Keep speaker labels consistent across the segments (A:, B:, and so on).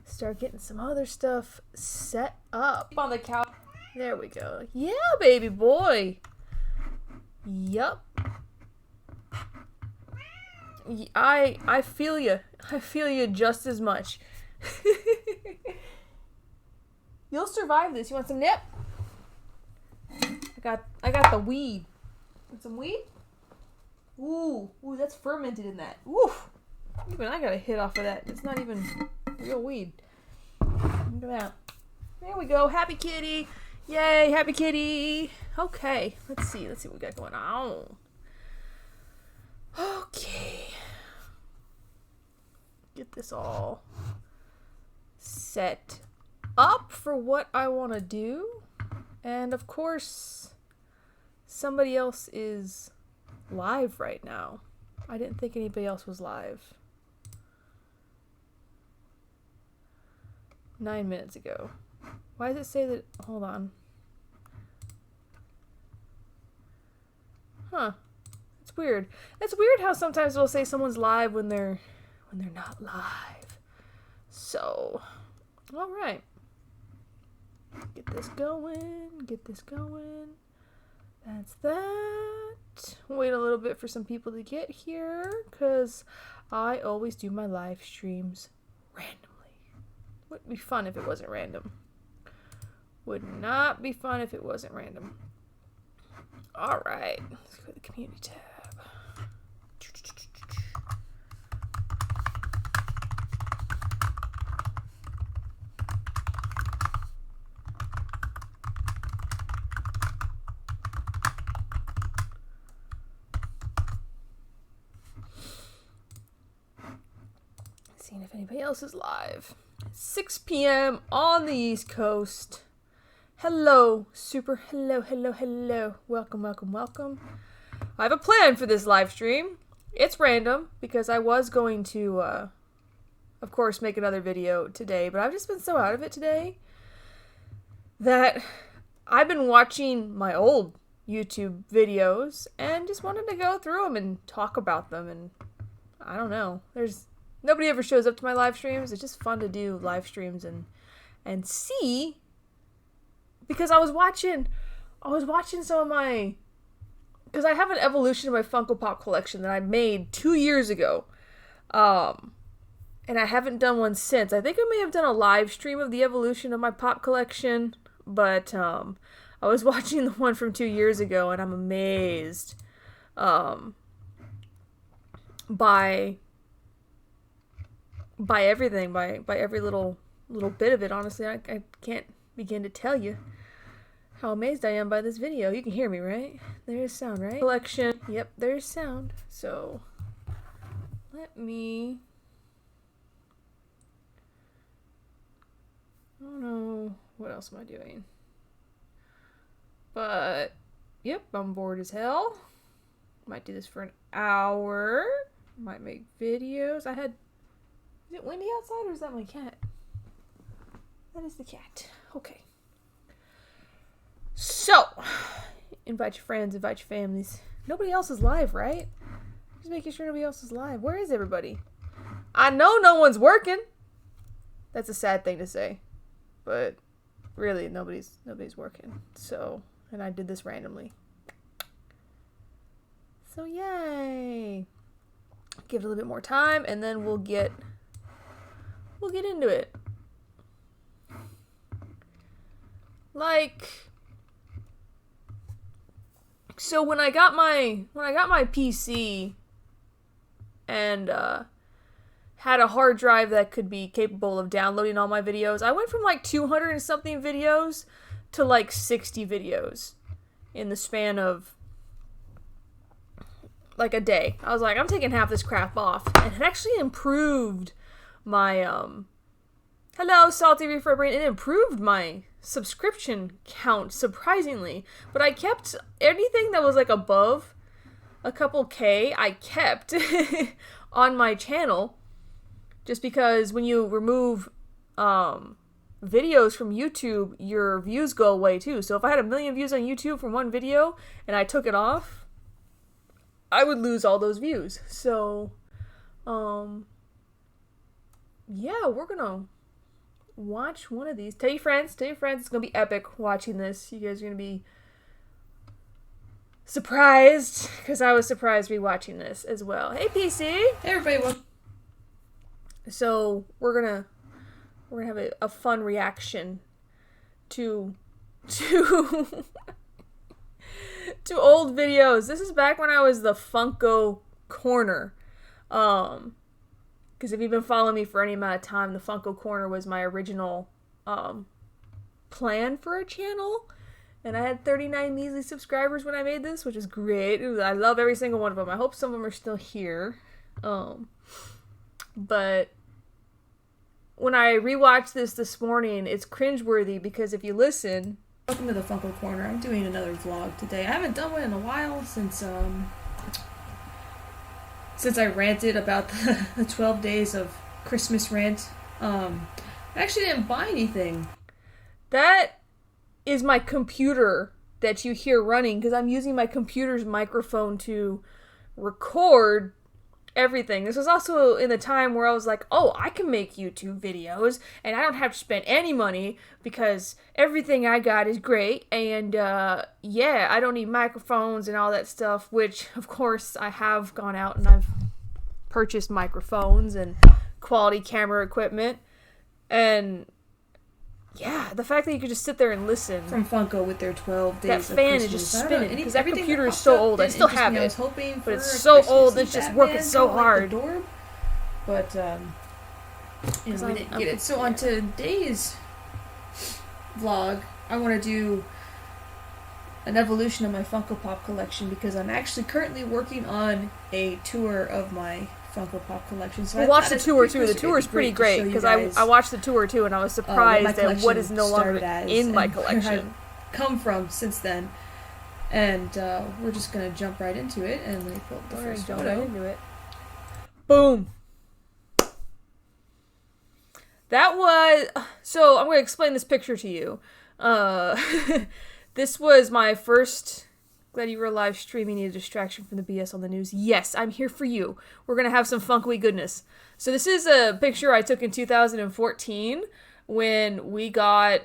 A: start getting some other stuff set up on the couch. There we go. Yeah, baby boy. Yup. I feel you. I feel you just as much. You'll survive this. You want some nip? I got the weed. Want some weed? Ooh, that's fermented in that. Ooh. Even I got a hit off of that. It's not even real weed. Look at that. There we go. Happy kitty. Yay, happy kitty. Okay, let's see what we got going on. Okay. Get this all set up for what I want to do. And of course, somebody else is live right now. I didn't think anybody else was live. 9 minutes ago. Why does it say that? Hold on. Huh. It's weird. It's weird how sometimes it'll say someone's live when they're not live. So, all right. Get this going. Get this going. That's that. Wait a little bit for some people to get here, because I always do my live streams randomly. Wouldn't be fun if it wasn't random. Would not be fun if it wasn't random. Alright, let's go to the community tab. Seeing if anybody else is live. 6 p.m. on the East Coast. Hello, super hello. Welcome. I have a plan for this live stream. It's random because I was going to, of course, make another video today, but I've just been so out of it today that I've been watching my old YouTube videos and just wanted to go through them and talk about them. And I don't know. Nobody ever shows up to my live streams. It's just fun to do live streams and see. Because I was watching some of my, because I have an evolution of my Funko Pop collection that I made 2 years ago. And I haven't done one since. I think I may have done a live stream of the evolution of my pop collection. But I was watching the one from 2 years ago and I'm amazed by everything, by every little bit of it. Honestly, I can't begin to tell you how amazed I am by this video. You can hear me, right? There's sound, right? Collection. Yep, there's sound. So let me, I don't know what else am I doing, but yep, I'm bored as hell. Might do this for an hour. Might make videos. Is it windy outside or is that my cat? That is the cat. Okay. So, invite your friends, invite your families. Nobody else is live, right? Just making sure nobody else is live. Where is everybody? I know no one's working. That's a sad thing to say. But really, nobody's working. So, and I did this randomly. So, yay. Give it a little bit more time and then we'll get into it. Like, so when I got my PC and had a hard drive that could be capable of downloading all my videos, I went from like 200 and something videos to like 60 videos in the span of like a day. I was like, I'm taking half this crap off, and it actually improved my hello, Salty Reefer Brain. It improved my subscription count surprisingly, but I kept anything that was like above a couple K. I kept on my channel, just because when you remove videos from YouTube, your views go away too. So if I had 1 million views on YouTube from one video and I took it off, I would lose all those views. So yeah, we're watch one of these. Tell your friends. It's gonna be epic watching this. You guys are gonna be surprised, because I was surprised rewatching this as well. Hey, PC.
B: Hey, everybody.
A: So we're gonna have a fun reaction to to old videos. This is back when I was the Funko Corner. Because if you've been following me for any amount of time, the Funko Corner was my original plan for a channel. And I had 39 measly subscribers when I made this, which is great. I love every single one of them. I hope some of them are still here. But when I rewatched this morning, it's cringeworthy because if you listen...
B: Welcome to the Funko Corner. I'm doing another vlog today. I haven't done one in a while since I ranted about the 12 days of Christmas rant. I actually didn't buy anything.
A: That is my computer that you hear running, because I'm using my computer's microphone to record everything. This was also in the time where I was like, oh, I can make YouTube videos and I don't have to spend any money because everything I got is great, and yeah, I don't need microphones and all that stuff, which of course I have gone out and I've purchased microphones and quality camera equipment. And yeah, the fact that you could just sit there and listen
B: from Funko with their 12 days
A: that
B: of
A: fan
B: Christmas.
A: is just spinning because that computer is
B: that
A: so old. I still have
B: I
A: it,
B: was hoping for
A: but it's so
B: Christmas
A: old. It's just
B: Batman,
A: working so hard.
B: But we didn't get it. So on today's vlog, I want to do an evolution of my Funko Pop collection, because I'm actually currently working on a tour of my Funko Pop collection. So
A: I watched the tour too. The tour is pretty great, because I watched the tour too, and I was surprised at what is no longer in my collection.
B: Come from since then, and we're just gonna jump right into it. And let me pull up the first photo.
A: Right into it. Boom. That was so. I'm gonna explain this picture to you. This was my first. Glad you were live streaming. Need a distraction from the BS on the news. Yes, I'm here for you. We're gonna have some funky goodness. So this is a picture I took in 2014 when we got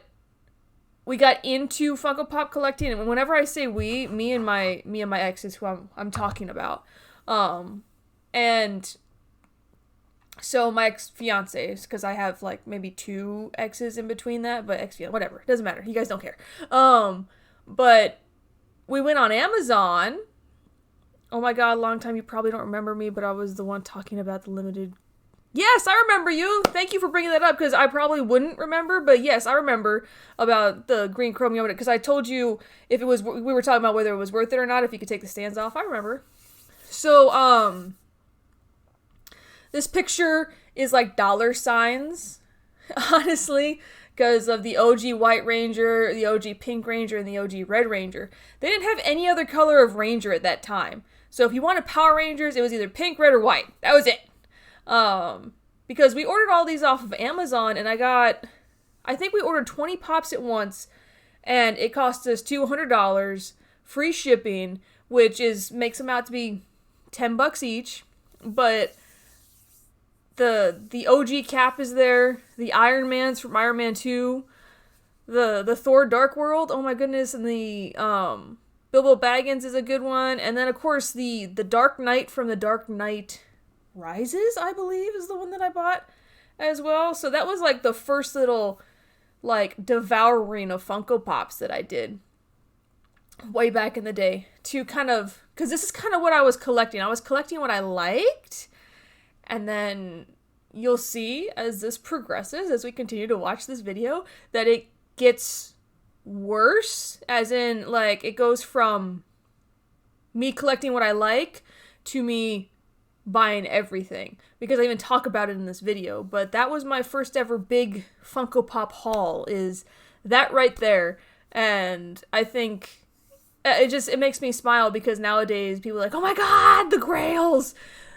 A: into Funko Pop collecting. And whenever I say we, me and my ex is who I'm talking about. And so my ex-fiancés, because I have like maybe 2 exes in between that, but ex-fiancé, whatever, doesn't matter. You guys don't care. But we went on Amazon. Oh my god, long time. You probably don't remember me, but I was the one talking about the limited... Yes, I remember you! Thank you for bringing that up, because I probably wouldn't remember, but yes, I remember about the green chromium, because I told you if it was... We were talking about whether it was worth it or not, if you could take the stands off. I remember. So, this picture is like dollar signs, honestly, because of the OG White Ranger, the OG Pink Ranger, and the OG Red Ranger. They didn't have any other color of Ranger at that time. So if you wanted Power Rangers, it was either pink, red, or white. That was it. Because we ordered all these off of Amazon, and I think we ordered 20 pops at once, and it cost us $200, free shipping, which makes them out to be $10 each, but the OG Cap is there, the Iron Man's from Iron Man 2, the Thor Dark World, oh my goodness, and the Bilbo Baggins is a good one, and then of course the Dark Knight from the Dark Knight Rises, I believe, is the one that I bought as well. So that was like the first little like devouring of Funko Pops that I did way back in the day, to kind of, because this is kind of what I was collecting. I was collecting what I liked. And then you'll see as this progresses, as we continue to watch this video, that it gets worse, as in, like, it goes from me collecting what I like to me buying everything. Because I even talk about it in this video. But that was my first ever big Funko Pop haul, is that right there. And I think it makes me smile, because nowadays people are like, oh my god, the Grails!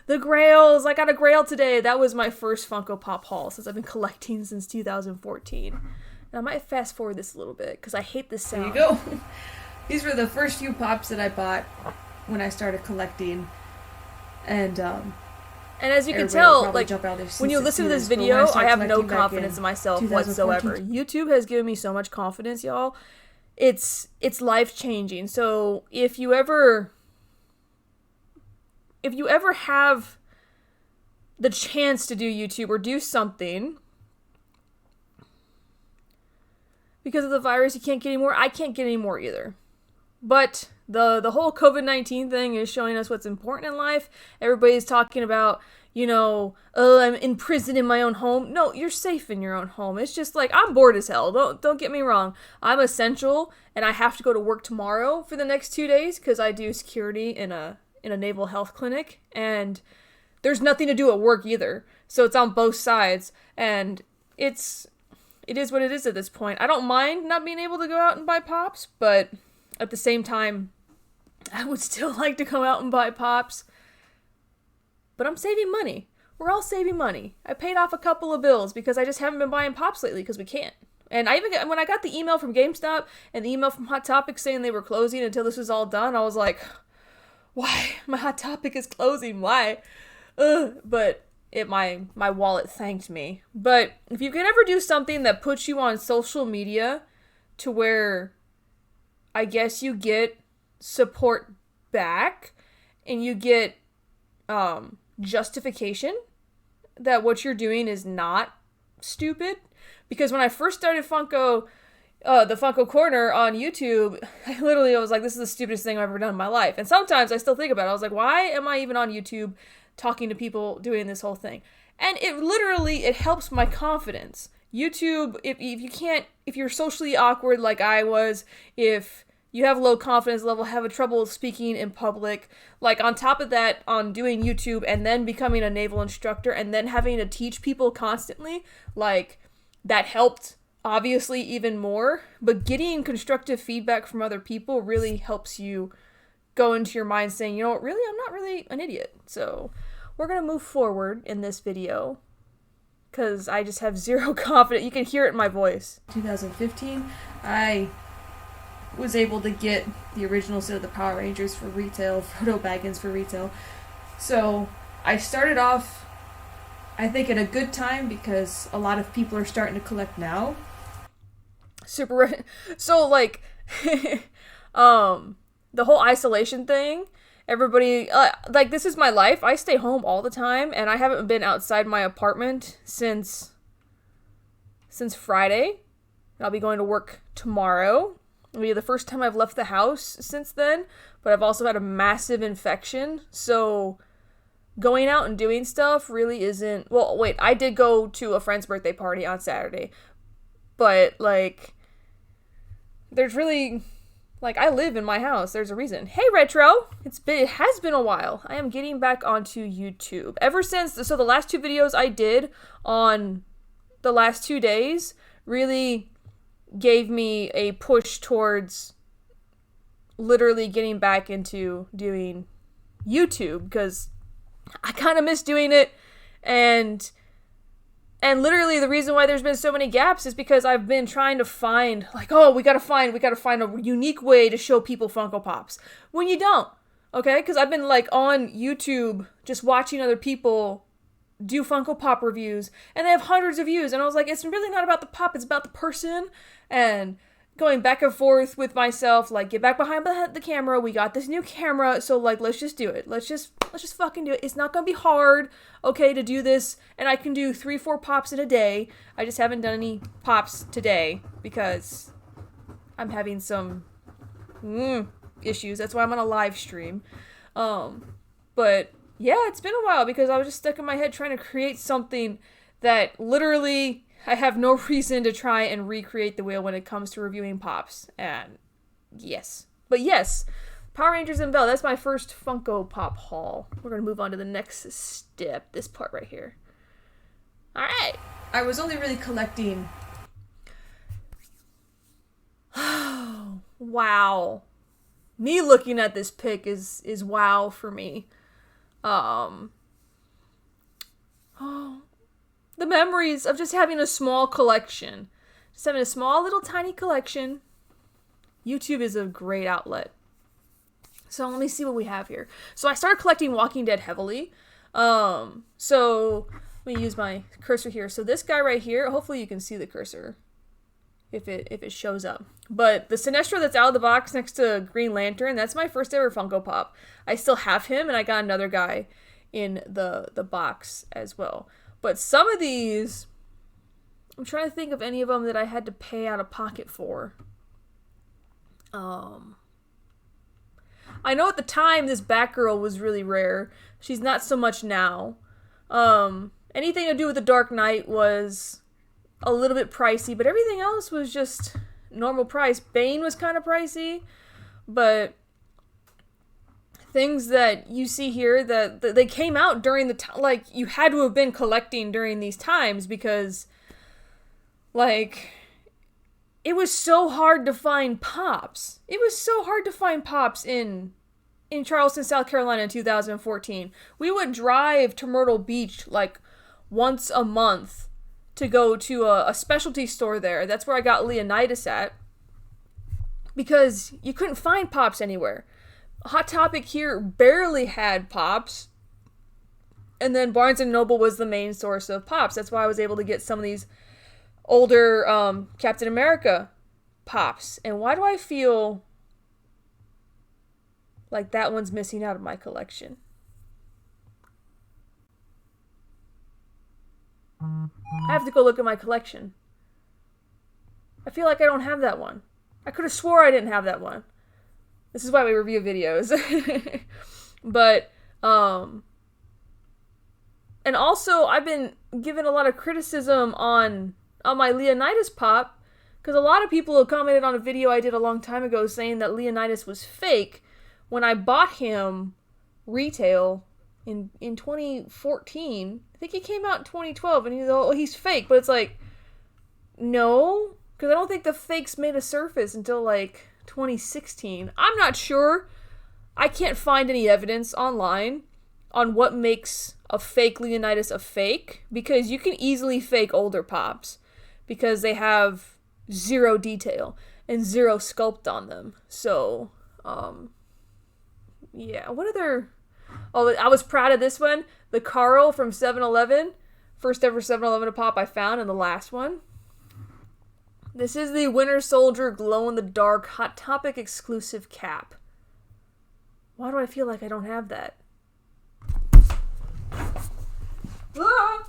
A: The Grails! I got a Grail today! That was my first Funko Pop haul since I've been collecting since 2014. And I might fast forward this a little bit, because I hate this sound.
B: There you go. These were the first few Pops that I bought when I started collecting. And
A: And as you can tell, like, when you listen to this video, I have no confidence in myself whatsoever. YouTube has given me so much confidence, y'all. It's life-changing. So if you ever have the chance to do YouTube or do something, because of the virus, you can't get any more. I can't get any more either. But the whole COVID-19 thing is showing us what's important in life. Everybody's talking about, you know, oh, I'm in prison in my own home. No, you're safe in your own home. It's just like, I'm bored as hell. Don't get me wrong. I'm essential, and I have to go to work tomorrow for the next 2 days because I do security in a naval health clinic, and there's nothing to do at work either. So it's on both sides, and it is what it is at this point. I don't mind not being able to go out and buy pops, but at the same time, I would still like to go out and buy pops. But I'm saving money. We're all saving money. I paid off a couple of bills because I just haven't been buying pops lately because we can't. And I even when I got the email from GameStop and the email from Hot Topic saying they were closing until this was all done, I was like, why? My Hot Topic is closing. Why? But my wallet thanked me. But if you can ever do something that puts you on social media to where I guess you get support back and you get justification that what you're doing is not stupid. Because when I first started Funko, the Funko Corner on YouTube, I was like, this is the stupidest thing I've ever done in my life. And sometimes I still think about it. I was like, why am I even on YouTube talking to people doing this whole thing? And it helps my confidence. YouTube, if you're socially awkward like I was, if you have low confidence level, have a trouble speaking in public, like on top of that, on doing YouTube and then becoming a naval instructor and then having to teach people constantly, like that helped obviously even more. But getting constructive feedback from other people really helps you go into your mind saying, you know what, really, I'm not really an idiot. So we're going to move forward in this video because I just have zero confidence. You can hear it in my voice.
B: 2015, I was able to get the original set of the Power Rangers for retail, Frodo Baggins for retail. So I started off, I think, at a good time because a lot of people are starting to collect now.
A: So like, the whole isolation thing, everybody, like, this is my life. I stay home all the time, and I haven't been outside my apartment since Friday. I'll be going to work tomorrow. It'll be the first time I've left the house since then, but I've also had a massive infection, so going out and doing stuff really isn't... Well, wait, I did go to a friend's birthday party on Saturday, but, like, there's really... Like, I live in my house. There's a reason. Hey, Retro! It has been a while. I am getting back onto YouTube. Ever since... So the last 2 videos I did on the last 2 days really gave me a push towards literally getting back into doing YouTube, because I kind of miss doing it, and literally the reason why there's been so many gaps is because I've been trying to find, like, oh, we gotta find a unique way to show people Funko Pops, when you don't, okay? Because I've been, like, on YouTube just watching other people do Funko Pop reviews, and they have hundreds of views, and I was like, it's really not about the pop, it's about the person, and going back and forth with myself, like, get back behind the camera, we got this new camera, so, like, let's just do it, let's just fucking do it, it's not gonna be hard, okay, to do this, and I can do 3-4 pops in a day. I just haven't done any pops today, because I'm having some issues, that's why I'm on a live stream, but yeah, it's been a while because I was just stuck in my head trying to create something that literally I have no reason to try and recreate the wheel when it comes to reviewing pops. And yes. But yes, Power Rangers and Belle, that's my first Funko Pop haul. We're going to move on to the next step, this part right here. Alright.
B: I was only really collecting...
A: Wow. Me looking at this pic is wow for me. The memories of just having a small collection. Just having a small little tiny collection. YouTube is a great outlet. So let me see what we have here. So I started collecting Walking Dead heavily. So let me use my cursor here. So this guy right here, hopefully you can see the cursor if it shows up. But the Sinestro that's out of the box next to Green Lantern, that's my first ever Funko Pop. I still have him, and I got another guy in the box as well. But some of these, I'm trying to think of any of them that I had to pay out of pocket for. I know at the time this Batgirl was really rare. She's not so much now. Anything to do with the Dark Knight was a little bit pricey, but everything else was just normal price. Bane was kind of pricey, but things that you see here that they came out during the time, like, you had to have been collecting during these times because, like, it was so hard to find pops. It was so hard to find pops in Charleston, South Carolina in 2014. We would drive to Myrtle Beach like once a month to go to a specialty store there. That's where I got Leonidas at. Because you couldn't find pops anywhere. Hot Topic here barely had pops. And then Barnes & Noble was the main source of pops. That's why I was able to get some of these older Captain America pops. And why do I feel like that one's missing out of my collection? I have to go look at my collection. I feel like I don't have that one. I could have swore I didn't have that one. This is why we review videos. But, and also I've been given a lot of criticism on my Leonidas pop, because a lot of people have commented on a video I did a long time ago saying that Leonidas was fake when I bought him retail in 2014. I think he came out in 2012, and he's fake, but it's like, no, because I don't think the fakes made a surface until like 2016. I'm not sure. I can't find any evidence online on what makes a fake Leonidas a fake, because you can easily fake older pops because they have zero detail and zero sculpt on them. So, yeah, what other... Oh, I was proud of this one. The Carl from 7-Eleven. First ever 7-Eleven pop I found, and the last one. This is the Winter Soldier glow-in-the-dark Hot Topic exclusive cap. Why do I feel like I don't have that? Ah!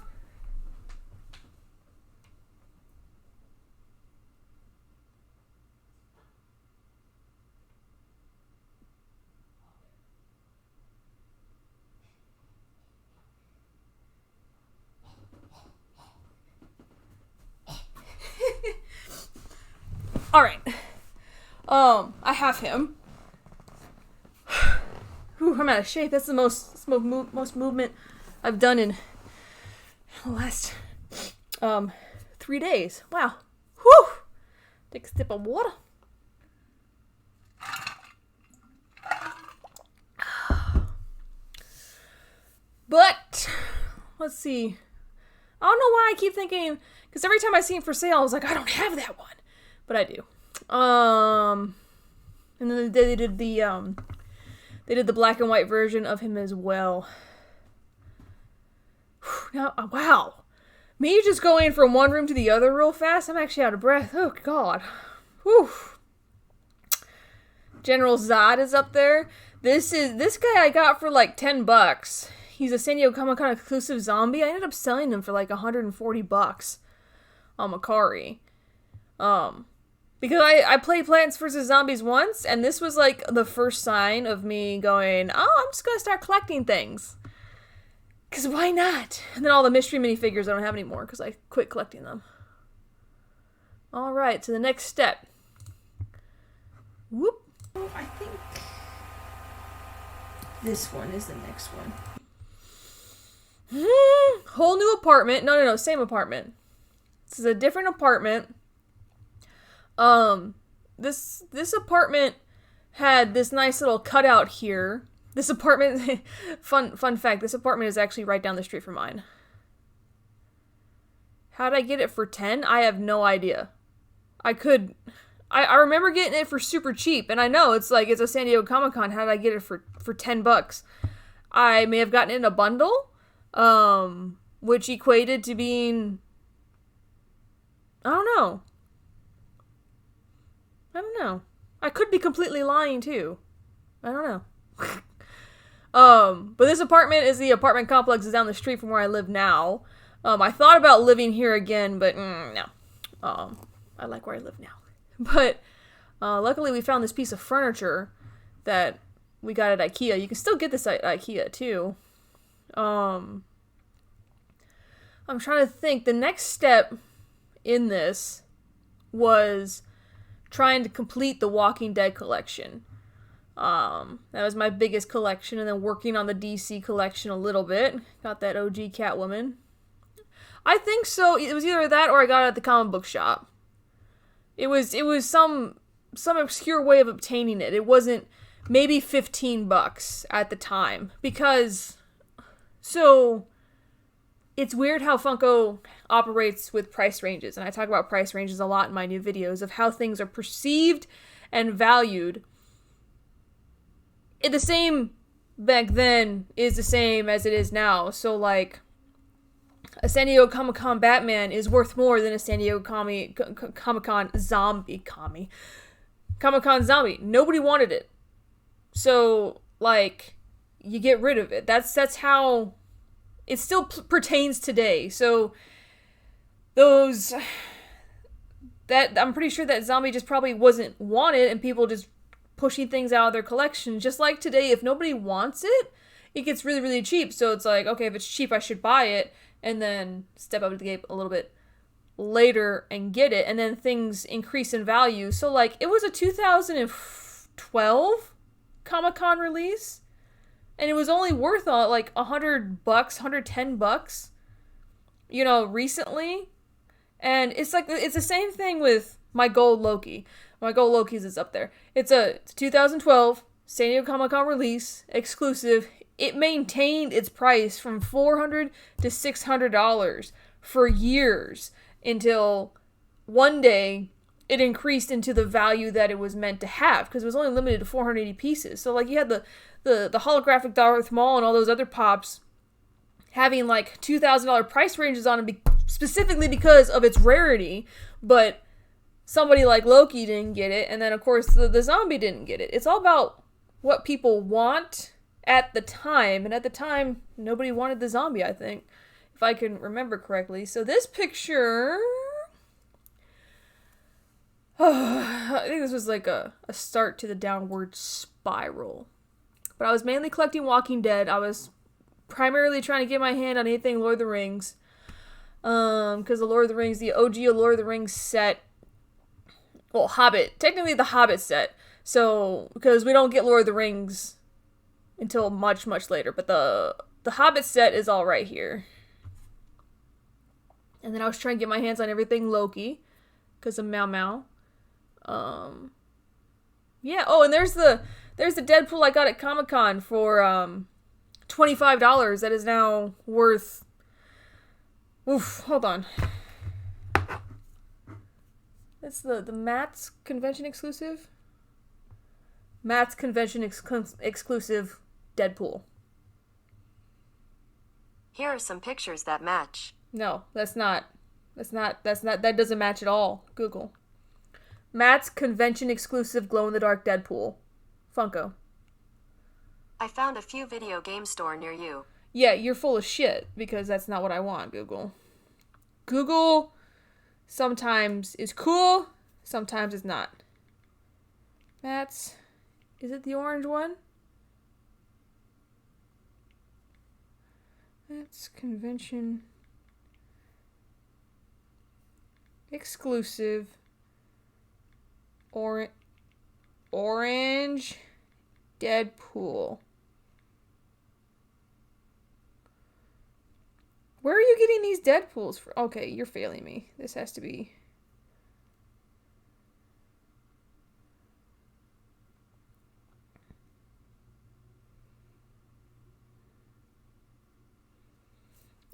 A: Alright. I have him. Whew, I'm out of shape. That's the most movement I've done in the last 3 days. Wow. Whew. Take a sip of water. But let's see. I don't know why I keep thinking, because every time I see him for sale, I was like, I don't have that one. But I do. And then they did the black and white version of him as well. Now, wow. Me just going from one room to the other real fast, I'm actually out of breath. Oh, God. Whew. General Zod is up there. This guy I got for like $10. He's a San Diego Comic-Con exclusive zombie. I ended up selling him for like $140 on Mercari. Because I played Plants vs. Zombies once, and this was like the first sign of me going, oh, I'm just going to start collecting things. Because why not? And then all the mystery minifigures I don't have anymore because I quit collecting them. Alright, so the next step. Whoop.
B: I think this one is the next one.
A: Whole new apartment. No, same apartment. This is a different apartment. This apartment had this nice little cutout here. This apartment, fun fact, this apartment is actually right down the street from mine. How'd I get it for 10? I have no idea. I remember getting it for super cheap, and I know it's a San Diego Comic-Con. How did I get it for $10? I may have gotten it in a bundle, which equated to being, I don't know. I could be completely lying too. I don't know. But this apartment is the apartment complex is down the street from where I live now. I thought about living here again, but no. I like where I live now. But luckily we found this piece of furniture that we got at IKEA. You can still get this at IKEA too. I'm trying to think. The next step in this was trying to complete the Walking Dead collection. That was my biggest collection, and then working on the DC collection a little bit. Got that OG Catwoman. I think so. It was either that or I got it at the comic book shop. It was some obscure way of obtaining it. It wasn't maybe $15 at the time, because so it's weird how Funko operates with price ranges, and I talk about price ranges a lot in my new videos of how things are perceived and valued. The same back then is the same as it is now. So, like, a San Diego Comic-Con Batman is worth more than a San Diego Comic-Con zombie. Comic-Con zombie. Nobody wanted it. So, like, you get rid of it. That's how it still pertains today. So, I'm pretty sure that zombie just probably wasn't wanted, and people just pushing things out of their collection. Just like today, if nobody wants it, it gets really, really cheap. So it's like, okay, if it's cheap, I should buy it, and then step up to the game a little bit later and get it, and then things increase in value. So, like, it was a 2012 Comic-Con release, and it was only worth like $100, $110, recently. And it's like, it's the same thing with my gold Loki. My gold Loki's is up there. It's a 2012 San Diego Comic-Con release, exclusive. It maintained its price from $400 to $600 for years until one day it increased into the value that it was meant to have, because it was only limited to 480 pieces. So, like, you had the holographic Darth Maul and all those other pops having like $2,000 price ranges on them specifically because of its rarity, but somebody like Loki didn't get it, and then of course the zombie didn't get it. It's all about what people want at the time, and at the time nobody wanted the zombie, I think, if I can remember correctly. So this picture, I think this was like a start to the downward spiral. But I was mainly collecting Walking Dead. I was primarily trying to get my hand on anything Lord of the Rings, because the Lord of the Rings, the OG Lord of the Rings set, well, Hobbit, technically the Hobbit set, so, because we don't get Lord of the Rings until much, much later, but the Hobbit set is all right here. And then I was trying to get my hands on everything Loki, because of Mau Mau. Yeah, oh, and there's the Deadpool I got at Comic-Con for, $25, that is now worth, hold on. That's the Matt's convention exclusive? Matt's convention exclusive Deadpool.
C: Here are some pictures that match.
A: No, that doesn't match at all. Google. Matt's convention exclusive glow-in-the-dark Deadpool. Funko.
C: I found a few video game store near you.
A: Yeah, you're full of shit, because that's not what I want, Google. Google sometimes is cool, sometimes it's not. Matt's, is it the orange one? Matt's convention exclusive orange Deadpool. Where are you getting these Deadpools from? Okay, you're failing me. This has to be...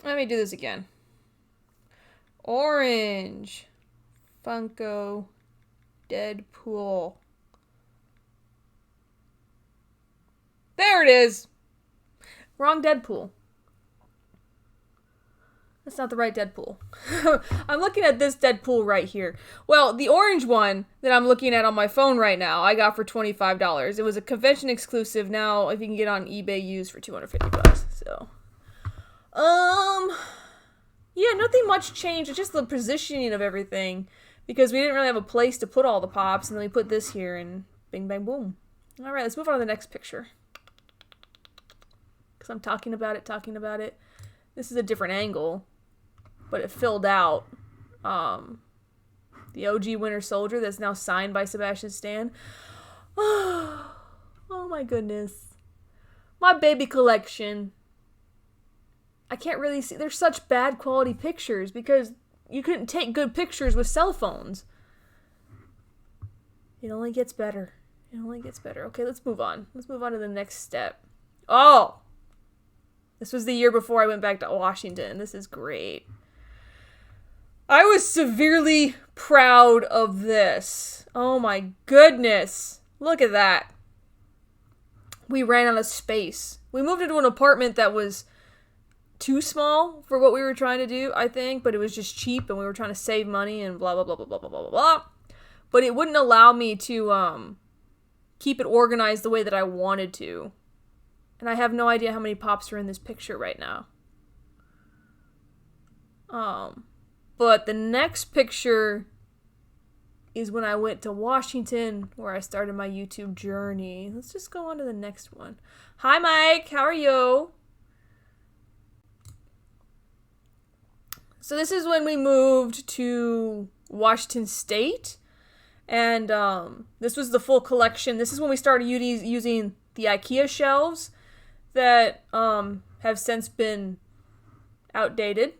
A: Let me do this again. Orange Funko Deadpool. There it is! Wrong Deadpool. That's not the right Deadpool. I'm looking at this Deadpool right here. Well, the orange one that I'm looking at on my phone right now, I got for $25. It was a convention exclusive. Now, if you can get on eBay used for $250. So, yeah, nothing much changed. It's just the positioning of everything, because we didn't really have a place to put all the pops, and then we put this here, and bing, bang, boom. All right, let's move on to the next picture. Because I'm talking about it. This is a different angle, but it filled out the OG Winter Soldier that's now signed by Sebastian Stan. Oh my goodness. My baby collection. I can't really see. There's such bad quality pictures because you couldn't take good pictures with cell phones. It only gets better. Okay, let's move on. Let's move on to the next step. Oh! This was the year before I went back to Washington. This is great. I was severely proud of this. Oh my goodness. Look at that. We ran out of space. We moved into an apartment that was too small for what we were trying to do, I think, but it was just cheap and we were trying to save money and blah, blah, blah, blah, blah, blah, blah, blah. But it wouldn't allow me to keep it organized the way that I wanted to. And I have no idea how many pops are in this picture right now. But the next picture is when I went to Washington, where I started my YouTube journey. Let's just go on to the next one. Hi, Mike. How are you? So this is when we moved to Washington State. And this was the full collection. This is when we started using the IKEA shelves that have since been outdated.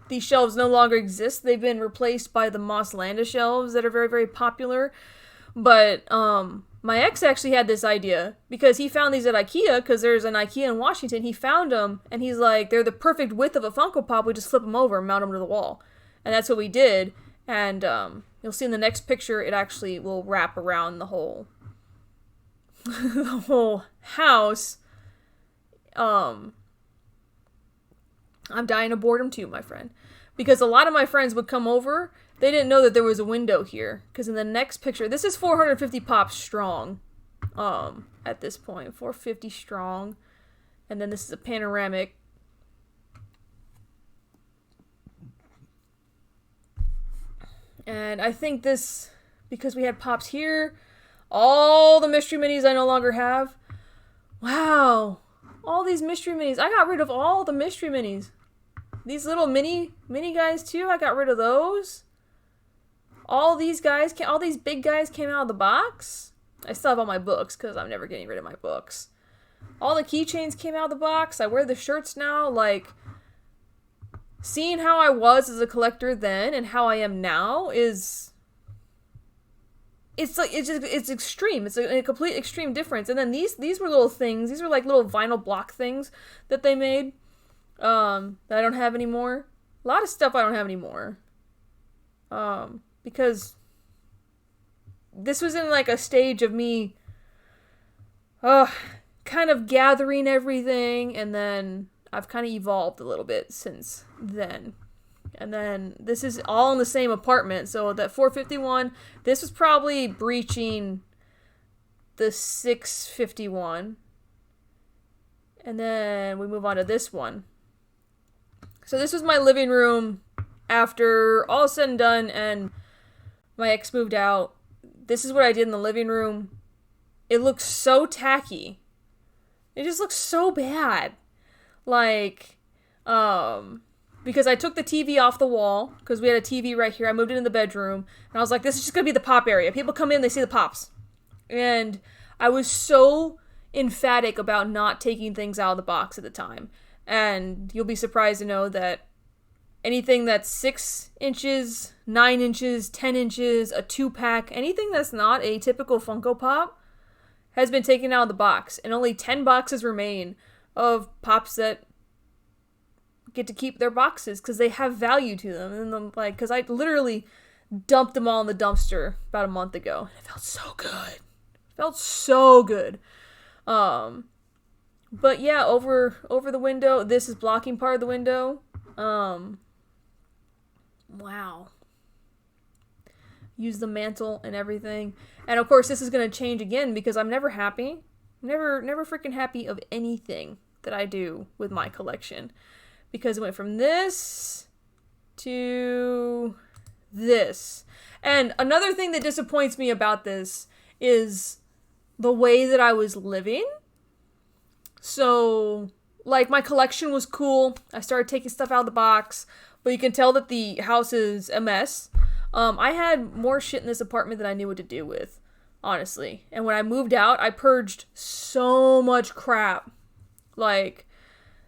A: These shelves no longer exist. They've been replaced by the Moss Landa shelves that are very, very popular. But my ex actually had this idea because he found these at IKEA, because there's an IKEA in Washington. He found them and he's like, they're the perfect width of a Funko Pop. We just flip them over and mount them to the wall. And that's what we did. And you'll see in the next picture, it actually will wrap around the whole the whole house. I'm dying of boredom too, my friend. Because a lot of my friends would come over. They didn't know that there was a window here. Because in the next picture, this is 450 pops strong. At this point, 450 strong. And then this is a panoramic. And I think this, because we had pops here, all the mystery minis I no longer have. Wow. All these mystery minis. I got rid of all the mystery minis. These little mini guys too, I got rid of those. All these big guys came out of the box. I still have all my books because I'm never getting rid of my books. All the keychains came out of the box. I wear the shirts now. Like, seeing how I was as a collector then and how I am now is... It's extreme. It's a complete extreme difference. And then these were little things. These were like little vinyl block things that they made that I don't have anymore. A lot of stuff I don't have anymore. Because this was in like a stage of me kind of gathering everything, and then I've kind of evolved a little bit since then. And then this is all in the same apartment. So that 451, this was probably breaching the 651. And then we move on to this one. So this was my living room after all is said and done and my ex moved out. This is what I did in the living room. It looks so tacky. It just looks so bad. Like, because I took the TV off the wall, because we had a TV right here. I moved it in the bedroom, and I was like, this is just going to be the pop area. People come in, they see the pops. And I was so emphatic about not taking things out of the box at the time. And you'll be surprised to know that anything that's 6 inches, 9 inches, 10 inches, a 2-pack, anything that's not a typical Funko Pop has been taken out of the box. And only 10 boxes remain of pops that get to keep their boxes because they have value to them. And I'm like, because I literally dumped them all in the dumpster about a month ago. And it felt so good. But yeah, over the window. This is blocking part of the window. Wow. Use the mantle and everything. And of course, this is going to change again because I'm never happy. Never freaking happy of anything that I do with my collection. Because it went from this to this. And another thing that disappoints me about this is the way that I was living. So, like, my collection was cool. I started taking stuff out of the box. But you can tell that the house is a mess. I had more shit in this apartment than I knew what to do with, honestly. And when I moved out, I purged so much crap. Like,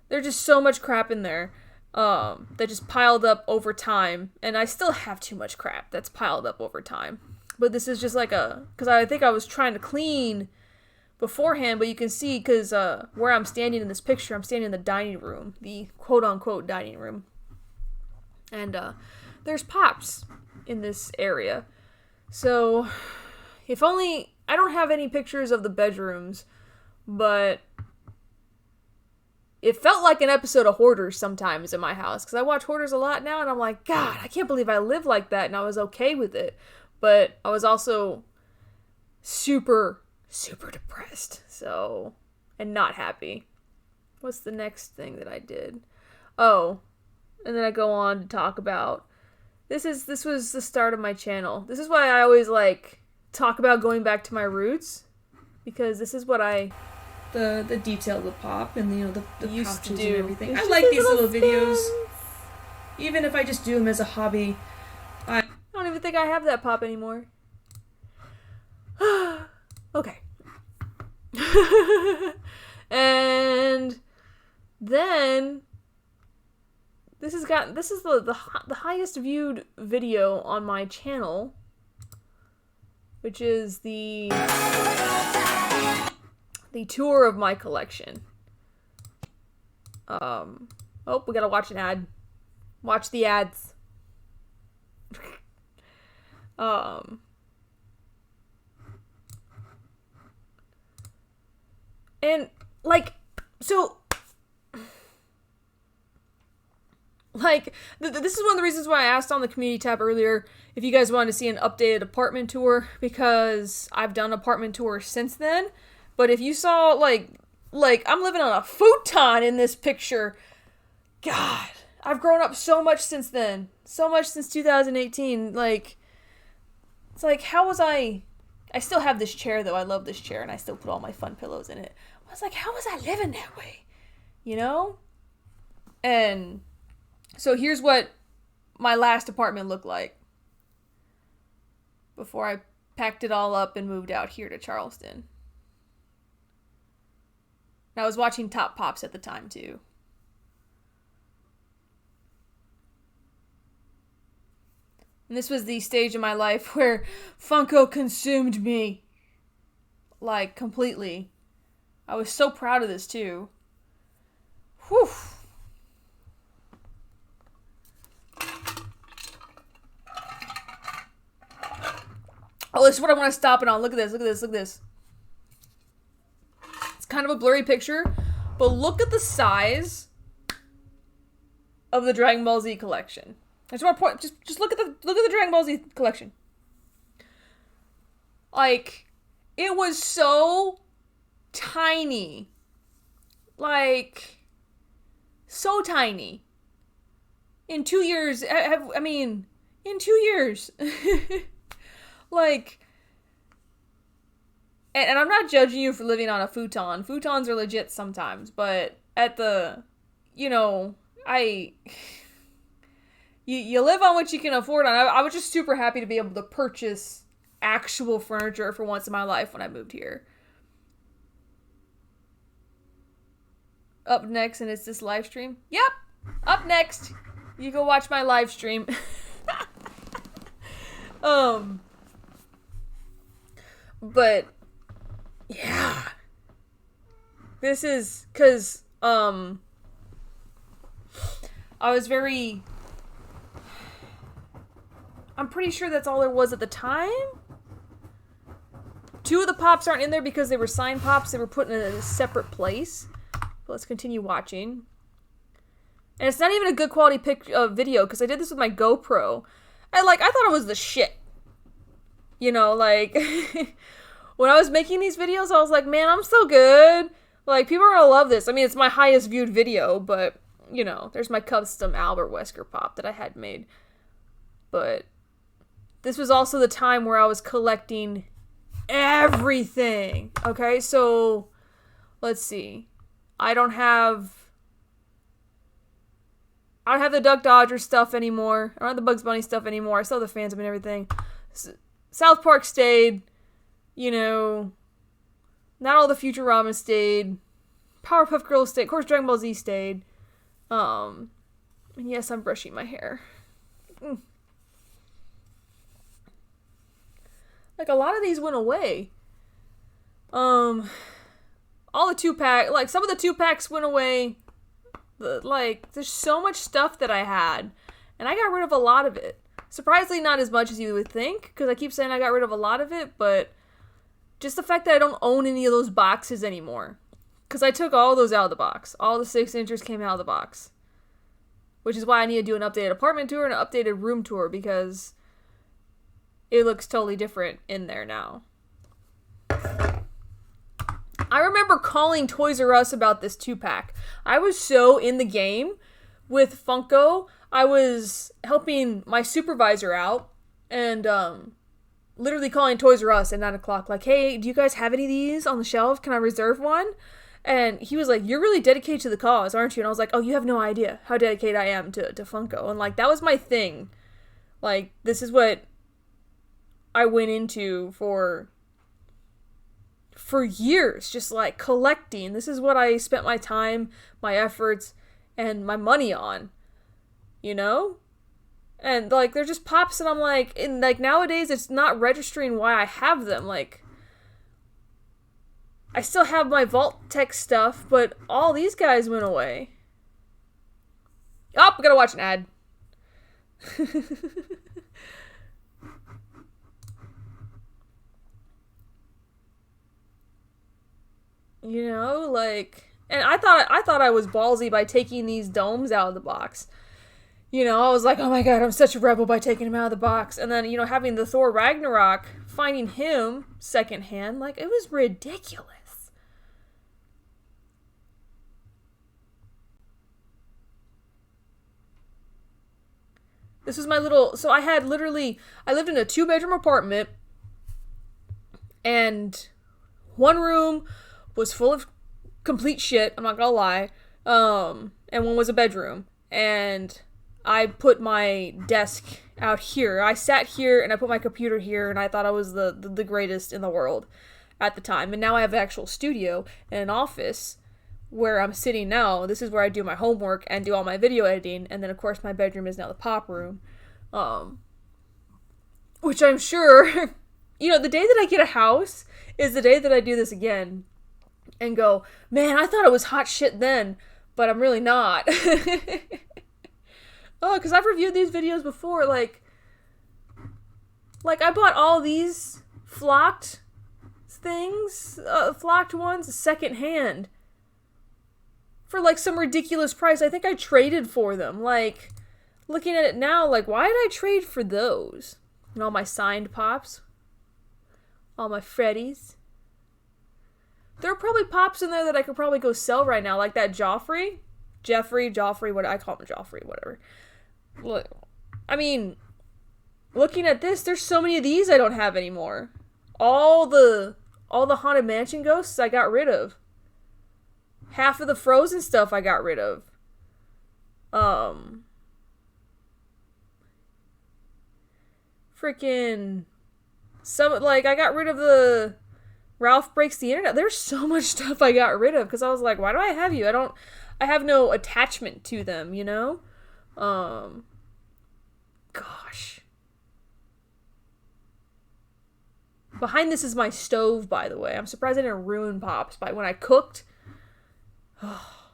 A: there's just so much crap in there that just piled up over time. And I still have too much crap that's piled up over time. But this is just like because I think I was trying to clean beforehand, but you can see, because where I'm standing in this picture, I'm standing in the dining room, the quote-unquote dining room. And there's pops in this area. So, if only... I don't have any pictures of the bedrooms, but it felt like an episode of Hoarders sometimes in my house, because I watch Hoarders a lot now, and I'm like, God, I can't believe I live like that, and I was okay with it. But I was also super depressed, so, and not happy. What's the next thing that I did? Oh, and then I go on to talk about, this was the start of my channel. This is why I always, like, talk about going back to my roots, because this is what
B: the detail of the pop and, you know, the
A: used
B: pouches
A: to do.
B: and everything.
A: It's
B: I
A: just
B: like these little videos.
A: things.
B: Even if I just do them as a hobby.
A: I don't even think I have that pop anymore. Okay. And then this is the highest viewed video on my channel, which is the tour of my collection. Oh, we gotta watch an ad. Watch the ads. And, like, so, like, this is one of the reasons why I asked on the community tab earlier if you guys wanted to see an updated apartment tour, because I've done apartment tours since then. But if you saw, like, I'm living on a futon in this picture. God, I've grown up so much since then. So much since 2018. Like, it's like, how was I still have this chair, though. I love this chair, and I still put all my fun pillows in it. I was like, how was I living that way? You know? And so here's what my last apartment looked like before I packed it all up and moved out here to Charleston. And I was watching Top Pops at the time, too. And this was the stage of my life where Funko consumed me. Like, completely. I was so proud of this, too. Whew. Oh, this is what I want to stop it on. Look at this, look at this, look at this. It's kind of a blurry picture, but look at the size of the Dragon Ball Z collection. I just want to point, just look at the Dragon Ball Z collection. Like, it was so tiny. Like, so tiny. In 2 years, in 2 years. Like, and I'm not judging you for living on a futon. Futons are legit sometimes, but at the, you know, you live on what you can afford on. I was just super happy to be able to purchase actual furniture for once in my life when I moved here. Up next, and it's this live stream. Yep, up next, you go watch my live stream. But yeah, this is because I was very. I'm pretty sure that's all there was at the time. 2 of the pops aren't in there because they were signed pops. They were put in a separate place. But let's continue watching. And it's not even a good quality video, because I did this with my GoPro. And, like, I thought it was the shit. You know, like, when I was making these videos, I was like, man, I'm so good. Like, people are gonna love this. I mean, it's my highest viewed video, but, you know, there's my custom Albert Wesker pop that I had made. But this was also the time where I was collecting everything. Okay, so let's see. I don't have the Duck Dodger stuff anymore. I don't have the Bugs Bunny stuff anymore. I still have the Phantom and everything. South Park stayed. You know, not all the Futurama stayed. Powerpuff Girls stayed. Of course, Dragon Ball Z stayed. And yes, I'm brushing my hair. Like, a lot of these went away. All the 2-pack, like, some of the 2-packs went away. Like, there's so much stuff that I had, and I got rid of a lot of it. Surprisingly, not as much as you would think, because I keep saying I got rid of a lot of it, but just the fact that I don't own any of those boxes anymore. Because I took all those out of the box. All the 6-inchers came out of the box. Which is why I need to do an updated apartment tour and an updated room tour, because it looks totally different in there now. I remember calling Toys R Us about this 2-pack. I was so in the game with Funko. I was helping my supervisor out and literally calling Toys R Us at 9 o'clock like, hey, do you guys have any of these on the shelf? Can I reserve one? And he was like, you're really dedicated to the cause, aren't you? And I was like, oh, you have no idea how dedicated I am to Funko. And, like, that was my thing. Like, this is what I went into for years, just, like, collecting. This is what I spent my time, my efforts, and my money on. You know? And, like, they're just pops, and I'm like, and, like, nowadays it's not registering why I have them. Like, I still have my Vault Tech stuff, but all these guys went away. Oh, we gotta watch an ad. You know, like, and I thought I was ballsy by taking these domes out of the box. You know, I was like, oh my god, I'm such a rebel by taking him out of the box. And then, you know, having the Thor Ragnarok, finding him secondhand, like, it was ridiculous. This was my little, so I lived in a 2-bedroom apartment, and one room was full of complete shit, I'm not gonna lie, and one was a bedroom, and I put my desk out here. I sat here, and I put my computer here, and I thought I was the greatest in the world at the time, and now I have an actual studio and an office where I'm sitting now. This is where I do my homework and do all my video editing, and then of course my bedroom is now the pop room, which I'm sure, you know, the day that I get a house is the day that I do this again and go, man, I thought it was hot shit then, but I'm really not. Oh, because I've reviewed these videos before, like I bought all these flocked things, flocked ones secondhand for, like, some ridiculous price. I think I traded for them. Like, looking at it now, like, why did I trade for those? And all my signed pops. All my Freddies. There are probably pops in there that I could probably go sell right now, like that Joffrey, what I call him, Joffrey, whatever. Look, I mean, looking at this, there's so many of these I don't have anymore. All the Haunted Mansion ghosts I got rid of. Half of the Frozen stuff I got rid of. Freaking some, like, I got rid of the Ralph Breaks the Internet. There's so much stuff I got rid of because I was like, why do I have you? I have no attachment to them, you know? Gosh. Behind this is my stove, by the way. I'm surprised I didn't ruin Pops by when I cooked. Oh,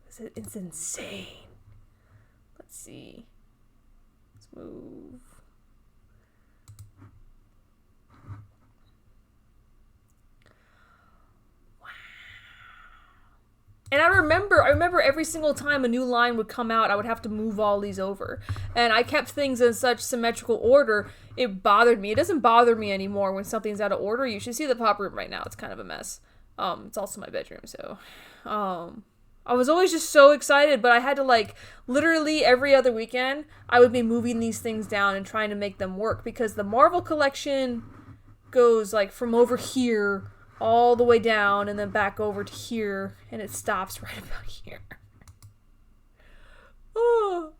A: it's insane. Let's see. Let's move. Wow. And I remember every single time a new line would come out, I would have to move all these over. And I kept things in such symmetrical order, it bothered me. It doesn't bother me anymore when something's out of order. You should see the pop room right now. It's kind of a mess. It's also my bedroom, so... I was always just so excited, but I had to, like, literally every other weekend, I would be moving these things down and trying to make them work, because the Marvel collection goes, like, from over here all the way down and then back over to here, and it stops right about here. Oh,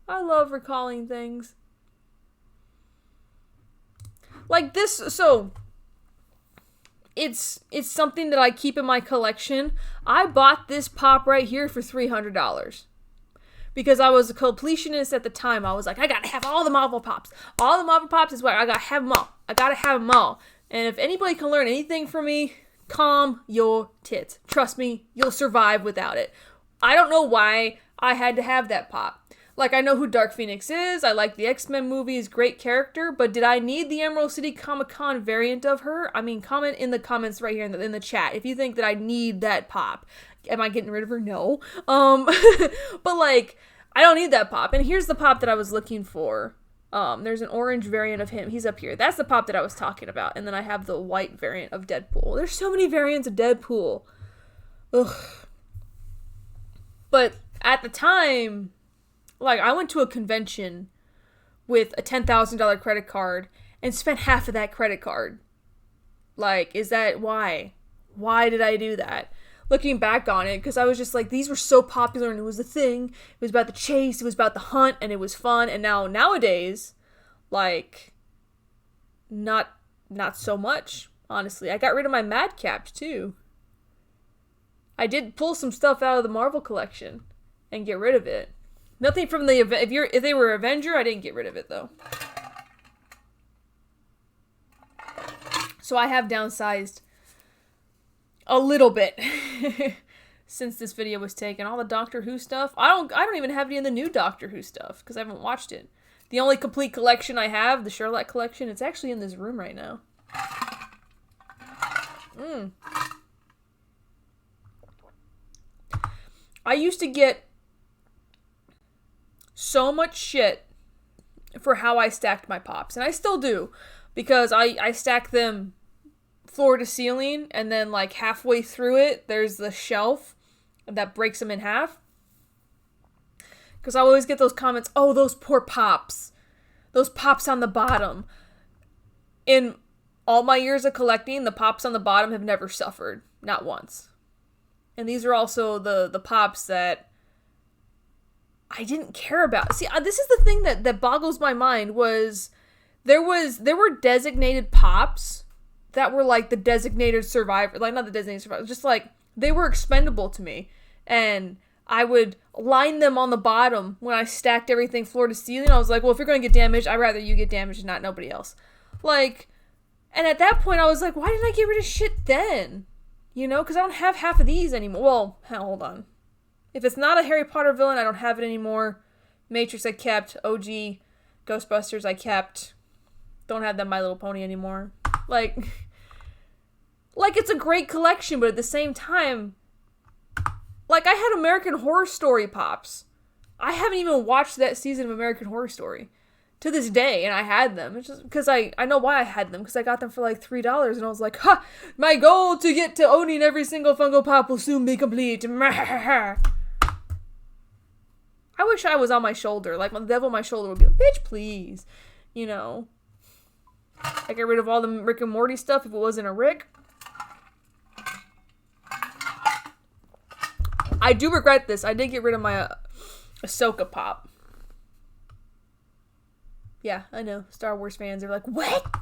A: I love recalling things. Like this, so... It's something that I keep in my collection. I bought this pop right here for $300. Because I was a completionist at the time. I was like, I gotta have all the Marvel Pops. All the Marvel Pops is what I gotta have them all. I gotta have them all. And if anybody can learn anything from me, calm your tits. Trust me, you'll survive without it. I don't know why I had to have that pop. Like, I know who Dark Phoenix is, I like the X-Men movies, great character, but did I need the Emerald City Comic-Con variant of her? I mean, comment in the comments right here in the chat if you think that I need that pop. Am I getting rid of her? No. But, like, I don't need that pop. And here's the pop that I was looking for. There's an orange variant of him. He's up here. That's the pop that I was talking about. And then I have the white variant of Deadpool. There's so many variants of Deadpool. Ugh. But at the time... Like, I went to a convention with a $10,000 credit card and spent half of that credit card. Like, is that why? Why did I do that? Looking back on it, because I was just like, these were so popular and it was a thing. It was about the chase, it was about the hunt, and it was fun. And nowadays, like, not so much, honestly. I got rid of my Madcaps, too. I did pull some stuff out of the Marvel collection and get rid of it. Nothing from the if they were Avenger, I didn't get rid of it though. So I have downsized a little bit since this video was taken. All the Doctor Who stuff. I don't even have any of the new Doctor Who stuff because I haven't watched it. The only complete collection I have, the Sherlock collection, it's actually in this room right now. I used to get so much shit for how I stacked my pops. And I still do. Because I stack them floor to ceiling. And then like halfway through it, there's the shelf that breaks them in half. Because I always get those comments, oh, those poor pops. Those pops on the bottom. In all my years of collecting, the pops on the bottom have never suffered. Not once. And these are also the pops that I didn't care about. See, this is the thing that boggles my mind was there were designated pops that were like the designated survivor, like not the designated survivor, just like they were expendable to me. And I would line them on the bottom when I stacked everything floor to ceiling. I was like, well, if you're going to get damaged, I'd rather you get damaged and not nobody else. Like, and at that point I was like, why didn't I get rid of shit then? You know, because I don't have half of these anymore. Well, hold on. If it's not a Harry Potter villain, I don't have it anymore. Matrix I kept. OG Ghostbusters I kept. Don't have that My Little Pony anymore. Like it's a great collection, but at the same time, like I had American Horror Story pops. I haven't even watched that season of American Horror Story to this day, and I had them. It's just because I know why I had them, because I got them for like $3, and I was like, ha! My goal to get to owning every single Funko Pop will soon be complete. I wish I was on my shoulder. Like, the devil on my shoulder would be like, bitch, please. You know. I get rid of all the Rick and Morty stuff if it wasn't a Rick. I do regret this. I did get rid of my Ahsoka pop. Yeah, I know. Star Wars fans are like, what?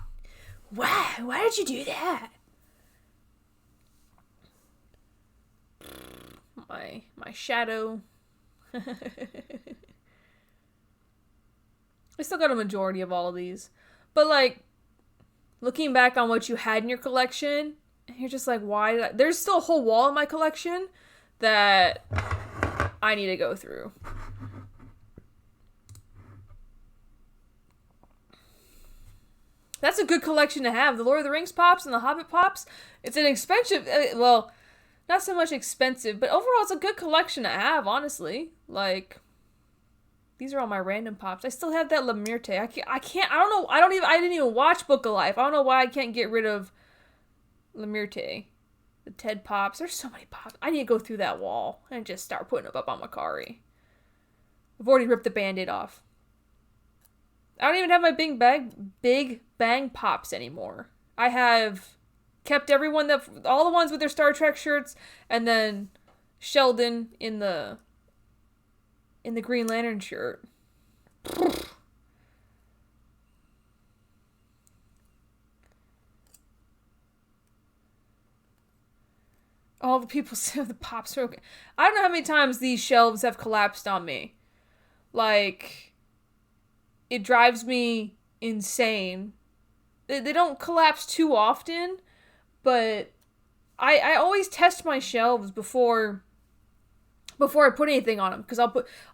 A: Why? Why did you do that? My shadow... I still got a majority of all of these. But, like, looking back on what you had in your collection, you're just like, why did I... There's still a whole wall in my collection that I need to go through. That's a good collection to have. The Lord of the Rings pops and the Hobbit pops. It's an expensive... Well, not so much expensive, but overall it's a good collection to have, honestly. Like, these are all my random pops. I still have that La Muerte. I didn't even watch Book of Life. I don't know why I can't get rid of La Muerte. The Ted pops. There's so many pops. I need to go through that wall and just start putting them up on Macari. I've already ripped the Band-Aid off. I don't even have my Big Bang pops anymore. I have kept all the ones with their Star Trek shirts, and then Sheldon in the Green Lantern shirt. All the people say the pops are okay. I don't know how many times these shelves have collapsed on me. Like, it drives me insane. They don't collapse too often, but I always test my shelves before I put anything on them, because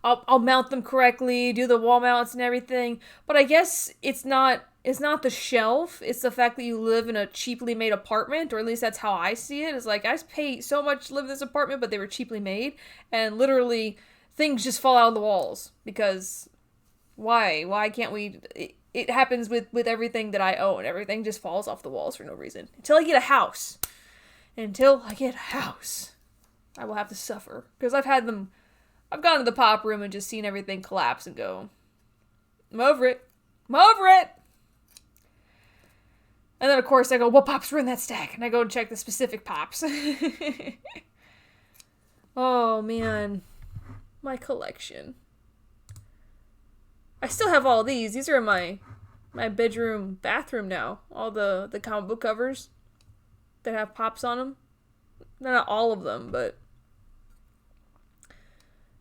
A: I'll mount them correctly, do the wall mounts and everything. But I guess it's not the shelf, it's the fact that you live in a cheaply made apartment, or at least that's how I see it. It's like, I paid so much to live in this apartment, but they were cheaply made, and literally things just fall out of the walls, because why can't we? It happens with everything that I own. Everything just falls off the walls for no reason. Until I get a house. I will have to suffer. Because I've gone to the pop room and just seen everything collapse and go, I'm over it. And then, of course, I go, what pops were in that stack? And I go and check the specific pops. Oh, man. My collection. I still have all these. These are in my bedroom bathroom now. All the comic book covers that have pops on them. Not all of them, but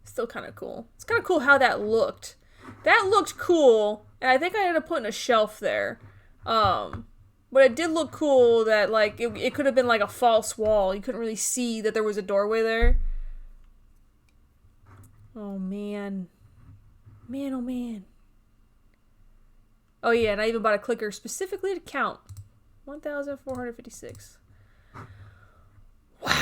A: still kind of cool. It's kind of cool how that looked. That looked cool, and I think I ended up putting a shelf there. But it did look cool that, like, it could have been like a false wall. You couldn't really see that there was a doorway there. Oh, man. Man, oh, man. Oh, yeah, and I even bought a clicker specifically to count. 1,456. Wow.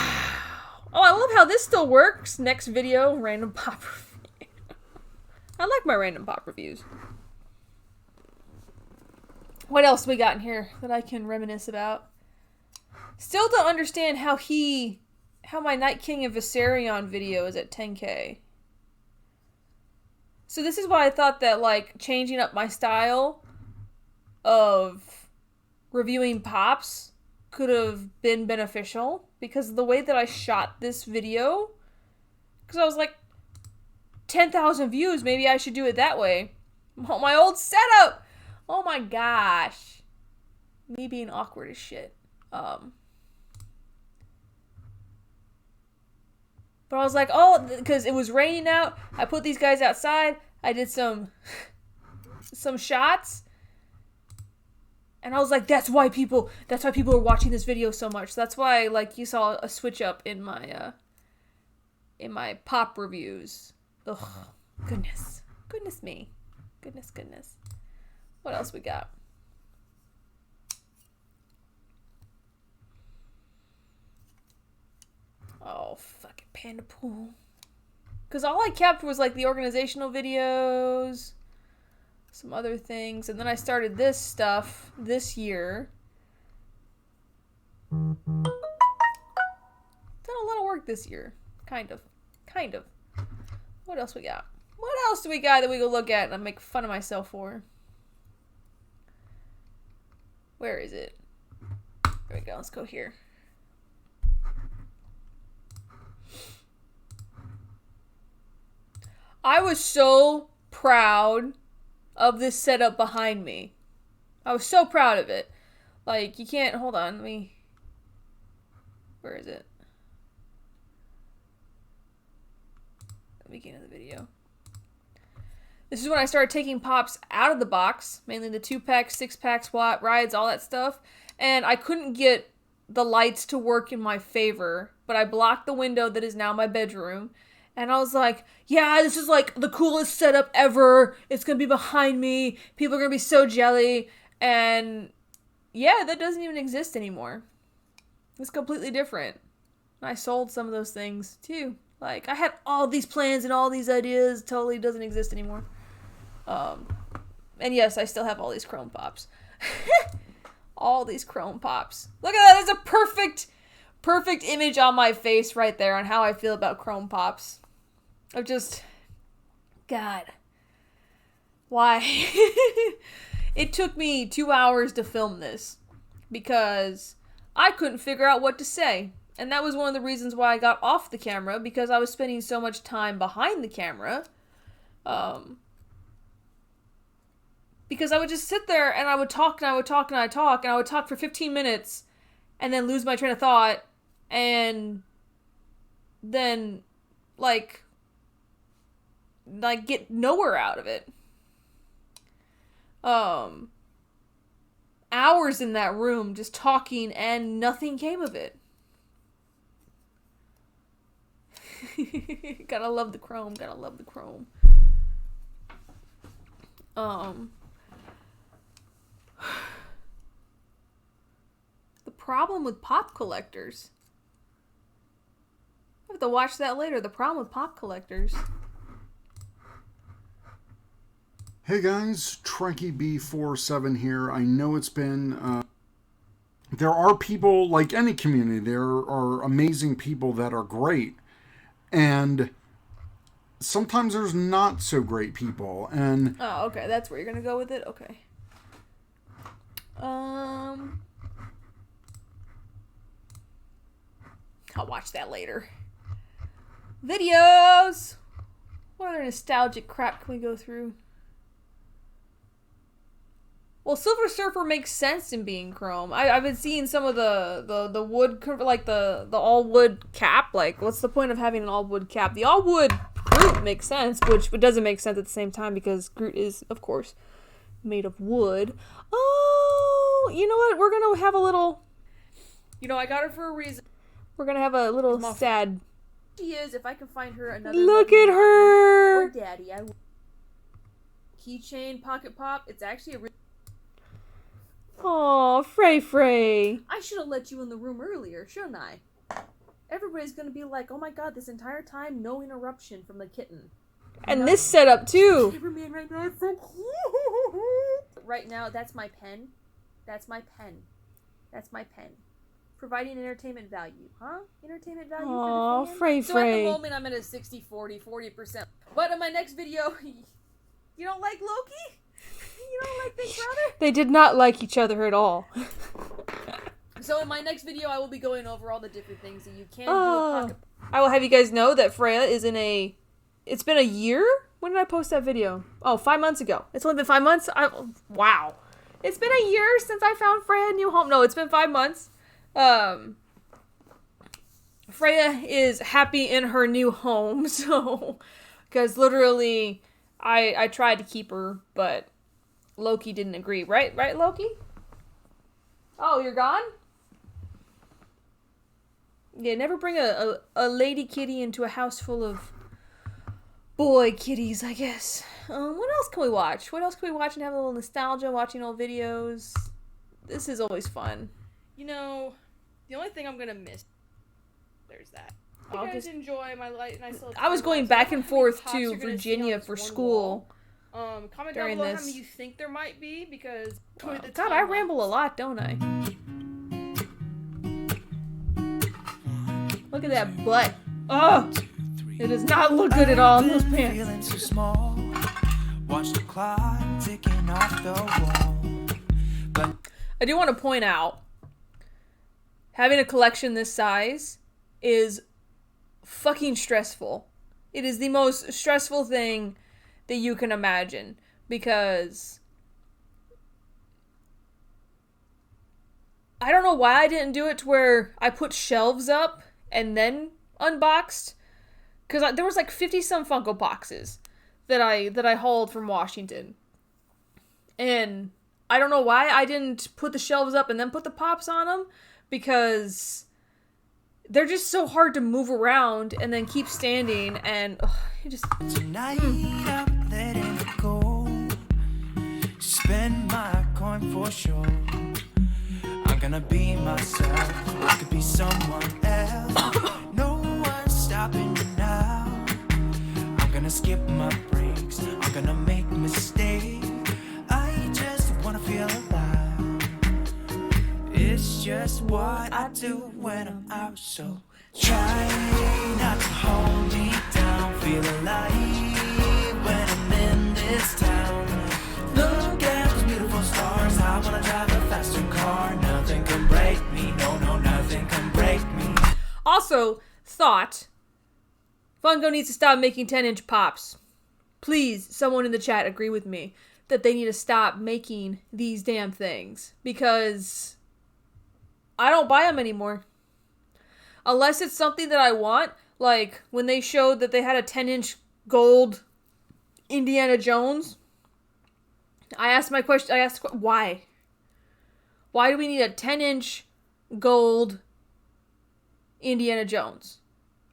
A: Oh, I love how this still works. Next video, random pop review. I like my random pop reviews. What else we got in here that I can reminisce about? Still don't understand how my Night King of Viserion video is at 10K. So this is why I thought that, like, changing up my style of reviewing pops could have been beneficial, because the way that I shot this video, because I was like, 10,000 views, maybe I should do it that way. Oh, my old setup! Oh my gosh. Me being awkward as shit. But I was like, oh, because it was raining out, I put these guys outside, I did some shots, and I was like, that's why people are watching this video so much. That's why, like, you saw a switch up in my pop reviews. Ugh, goodness me. Goodness. What else we got? Oh, fucking Panda Pool. Because all I kept was, like, the organizational videos, some other things, and then I started this stuff this year. Done a lot of work this year. Kind of. What else we got? What else do we got that we can look at and make fun of myself for? Where is it? There we go. Let's go here. I was so proud of this setup behind me. I was so proud of it. Like, you can't... Hold on. Where is it? The beginning of the video. This is when I started taking pops out of the box, mainly the 2-packs, 6-packs, SWAT, rides, all that stuff, and I couldn't get the lights to work in my favor, but I blocked the window that is now my bedroom, and I was like, yeah, this is like the coolest setup ever, it's gonna be behind me, people are gonna be so jelly, and yeah, that doesn't even exist anymore. It's completely different. I sold some of those things too. Like, I had all these plans and all these ideas, totally doesn't exist anymore. And yes, I still have all these Chrome Pops. All these Chrome Pops. Look at that, that's a perfect image on my face right there on how I feel about Chrome Pops. Of just, God. Why? It took me 2 hours to film this because I couldn't figure out what to say. And that was one of the reasons why I got off the camera, because I was spending so much time behind the camera. Because I would just sit there and I would talk and I would talk and I would talk and I would talk for 15 minutes and then lose my train of thought and then like get nowhere out of it. Hours in that room just talking and nothing came of it. Gotta love the Chrome. Gotta love the Chrome. The problem with pop collectors. I have to watch that later. The problem with pop collectors.
D: Hey guys, Trekkie B47 here. I know it's been... there are people, like any community, there are amazing people that are great. And sometimes there's not so great people. And
A: oh, okay. That's where you're going to go with it? Okay. I'll watch that later. Videos! What other nostalgic crap can we go through? Well, Silver Surfer makes sense in being Chrome. I've been seeing some of the wood, like the all wood cap. Like, what's the point of having an all wood cap? The all wood Groot makes sense, which doesn't make sense at the same time because Groot is, of course, made of wood. Oh, you know what? We're gonna have a little. You know, I got her for a reason. We're gonna have a little sad. She is. If I can find her another. Look at her. Or Daddy, I. Keychain pocket pop. It's actually a. Aw, Frey. I should have let you in the room earlier, shouldn't I? Everybody's gonna be like, oh my god, this entire time, no interruption from the kitten. And this setup, too. Superman right now is so cute. Right now, that's my pen. That's my pen. Providing entertainment value. Huh? Entertainment value for the fan? So at the moment, I'm at a 40%. But in my next video, you don't like Loki? You don't like Big Brother? They did not like each other at all. So in my next video, I will be going over all the different things that you can do with pocket. I will have you guys know that Freya is in a... It's been a year? When did I post that video? Oh, 5 months ago. It's only been 5 months? Wow. It's been a year since I found Freya a new home. No, it's been 5 months. Freya is happy in her new home, so... Because literally, I tried to keep her, but... Loki didn't agree. Right, Loki? Oh, you're gone? Yeah, never bring a lady kitty into a house full of boy kitties, I guess. What else can we watch? What else can we watch and have a little nostalgia, watching old videos? This is always fun. You know, the only thing I'm going to miss... There's that. You guys enjoy my nice little... I was going back and forth to Virginia for school... Comment down below how many you think there might be, because... Wow. God, I ramble a lot, don't I? Look at that butt. Oh! It does not look good at all in those pants. Watch the clock ticking off the wall. I do want to point out, having a collection this size is fucking stressful. It is the most stressful thing that you can imagine, because I don't know why I didn't do it to where I put shelves up and then unboxed, because there was like 50 some Funko boxes that I hauled from Washington, and I don't know why I didn't put the shelves up and then put the pops on them, because they're just so hard to move around and then keep standing, and you just... Tonight I'm letting it go. Spend my coin for sure. I'm
E: gonna be myself. I could be someone else. No one's stopping me now. I'm gonna skip my breaks. I'm gonna make mistakes. I just wanna feel alive. It's just what I do when I'm out. So try not to hold me down. Feel alive when I'm in this town. Look at those beautiful stars. I wanna drive a faster car. Nothing can break me. No, no, nothing can break me.
A: Also, thought. Funko needs to stop making 10-inch pops. Please, someone in the chat agree with me that they need to stop making these damn things. Because I don't buy them anymore. Unless it's something that I want. Like, when they showed that they had a 10-inch gold Indiana Jones. I asked why? Why do we need a 10-inch gold Indiana Jones?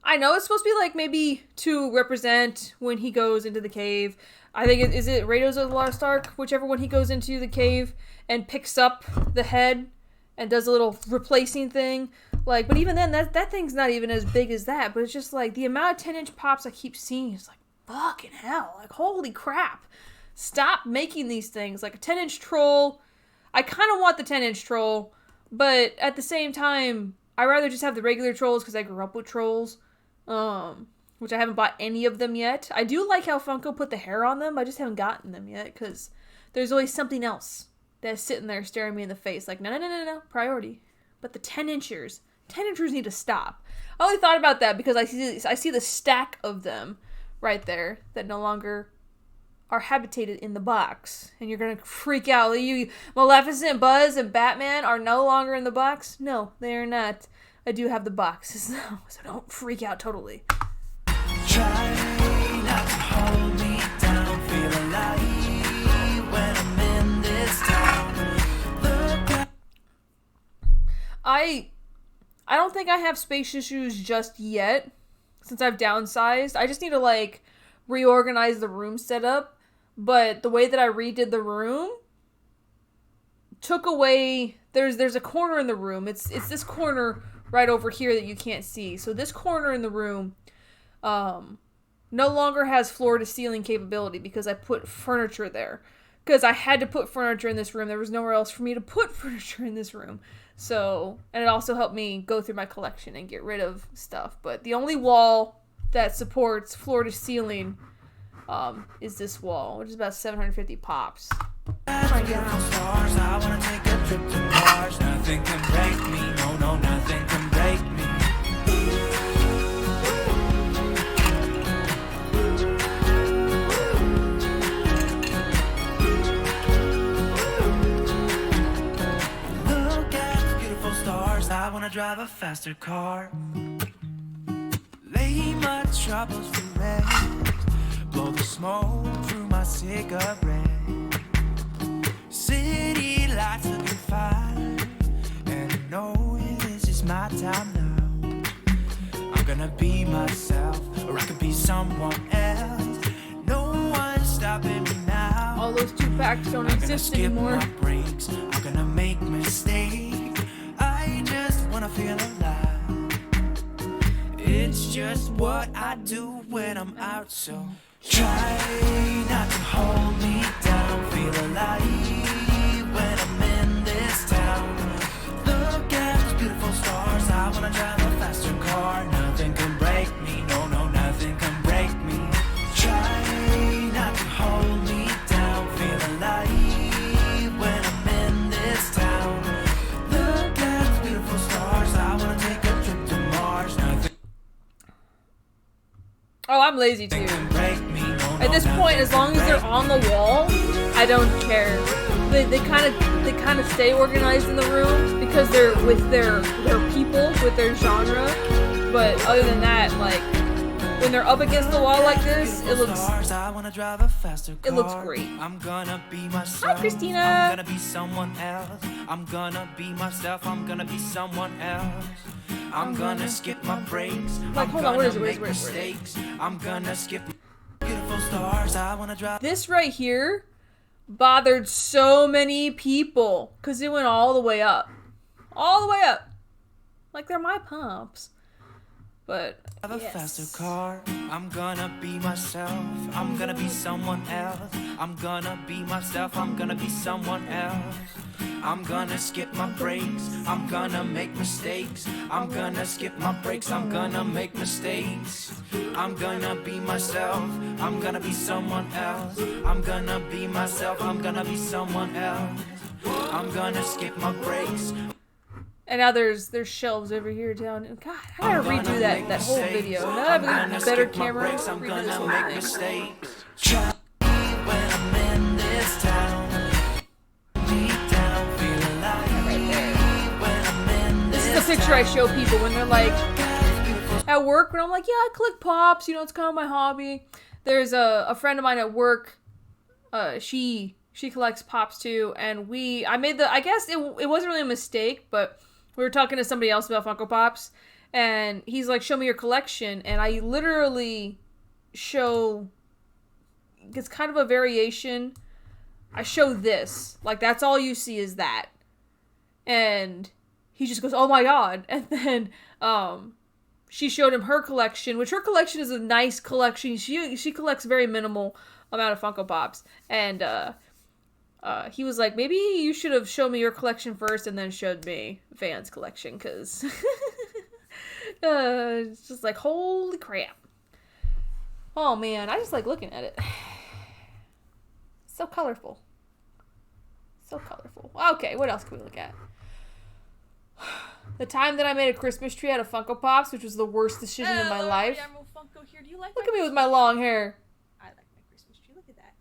A: I know it's supposed to be like maybe to represent when he goes into the cave. I think is it Raiders of the Lost Ark? Whichever one he goes into the cave and picks up the head and does a little replacing thing. Like, but even then, that thing's not even as big as that. But it's just like the amount of 10-inch pops I keep seeing is like, fucking hell. Like, holy crap. Stop making these things. Like a 10-inch troll. I kind of want the 10-inch troll. But at the same time, I'd rather just have the regular trolls because I grew up with trolls. Which I haven't bought any of them yet. I do like how Funko put the hair on them. I just haven't gotten them yet because there's always something else that's sitting there staring me in the face. Like, no, priority. But the 10-inchers need to stop. I only thought about that because I see the stack of them right there that no longer are habitated in the box. And you're gonna freak out. You, Maleficent, Buzz, and Batman are no longer in the box? No, they are not. I do have the boxes now, so don't freak out totally.
E: Try not to hold me down. Feel alive when I'm in this town. Look at
A: I don't think I have space issues just yet, since I've downsized. I just need to, like, reorganize the room setup. But the way that I redid the room took away... There's a corner in the room. It's this corner right over here that you can't see. So this corner in the room no longer has floor-to-ceiling capability because I put furniture there. Because I had to put furniture in this room. There was nowhere else for me to put furniture in this room. So, and it also helped me go through my collection and get rid of stuff. But the only wall that supports floor-to-ceiling is this wall, which is about 750 pops.
E: beautiful stars. I wanna take a trip to Mars. Nothing can break me. No, no, nothing can break me. Look at the beautiful stars. I wanna drive a faster car. Lay my troubles to rest. Blow the smoke through my cigarette. City lights looking fine, and I know this is my time now. I'm gonna be myself, or I could be someone else. No one's stopping me now.
A: All those 2-packs don't exist anymore.
E: I'm gonna skip my breaks. I'm gonna make mistakes. I just wanna feel alive. It's just what I do when I'm out, so try not to hold me down. Feel alive when I'm in this town. Look at those beautiful stars. I wanna drive a faster car. Nothing can break me. No, no, nothing can break me. Try not to hold me down. Feel alive when I'm in this town. Look at those beautiful stars. I wanna take a trip to Mars. Nothing
A: Oh, I'm lazy too.
E: can break me. No, no,
A: At this point, as long as they're on the wall, I don't care. They kind of stay organized in the room because they're with their people, with their genre. But other than that, like when they're up against the wall like this, it looks great.
E: I'm gonna be myself.
A: Hi, Christina.
E: I'm gonna be someone else. I'm gonna be myself. I'm gonna be someone else. I'm gonna skip my breaks.
A: Like, hold on, where is it?
E: Mistakes. I'm gonna skip beautiful stars. I wanna drive.
A: This right here bothered so many people because it went all the way up. all the way up. Like they're my Pops. But
E: Have a faster car. I'm gonna be myself. I'm gonna be someone else. I'm gonna be myself. I'm gonna be someone else. I'm gonna skip my breaks. I'm gonna make mistakes. I'm gonna skip my breaks. I'm gonna make mistakes. I'm gonna be myself. I'm gonna be someone else. I'm gonna be myself. I'm gonna be someone else. I'm gonna skip my breaks.
A: And now there's shelves over here down. God, I gotta redo that whole video. Now I have a better camera.
E: I'm
A: Redo
E: gonna
A: this whole
E: make
A: thing.
E: mistakes. Try when I'm in this town. Deep down, feeling like when I'm in
A: This is the picture I show people when they're like at work. When I'm like, yeah, I collect Pops. You know, it's kind of my hobby. There's a friend of mine at work. She collects Pops too, and I guess it wasn't really a mistake, but we were talking to somebody else about Funko Pops, and he's like, show me your collection, and I literally show, it's kind of a variation. I show this, like that's all you see is that, and he just goes, oh my god, and then she showed him her collection, which her collection is a nice collection. She collects very minimal amount of Funko Pops, and he was like, maybe you should have shown me your collection first and then showed me Van's collection, because it's just like, holy crap. Oh man, I just like looking at it. So colorful. So colorful. Okay, what else can we look at? The time that I made a Christmas tree out of Funko Pops, which was the worst decision in my life.
B: Admiral Funko here. Do you like
A: Look at me with my long hair.
B: I like my Christmas tree. Look at that.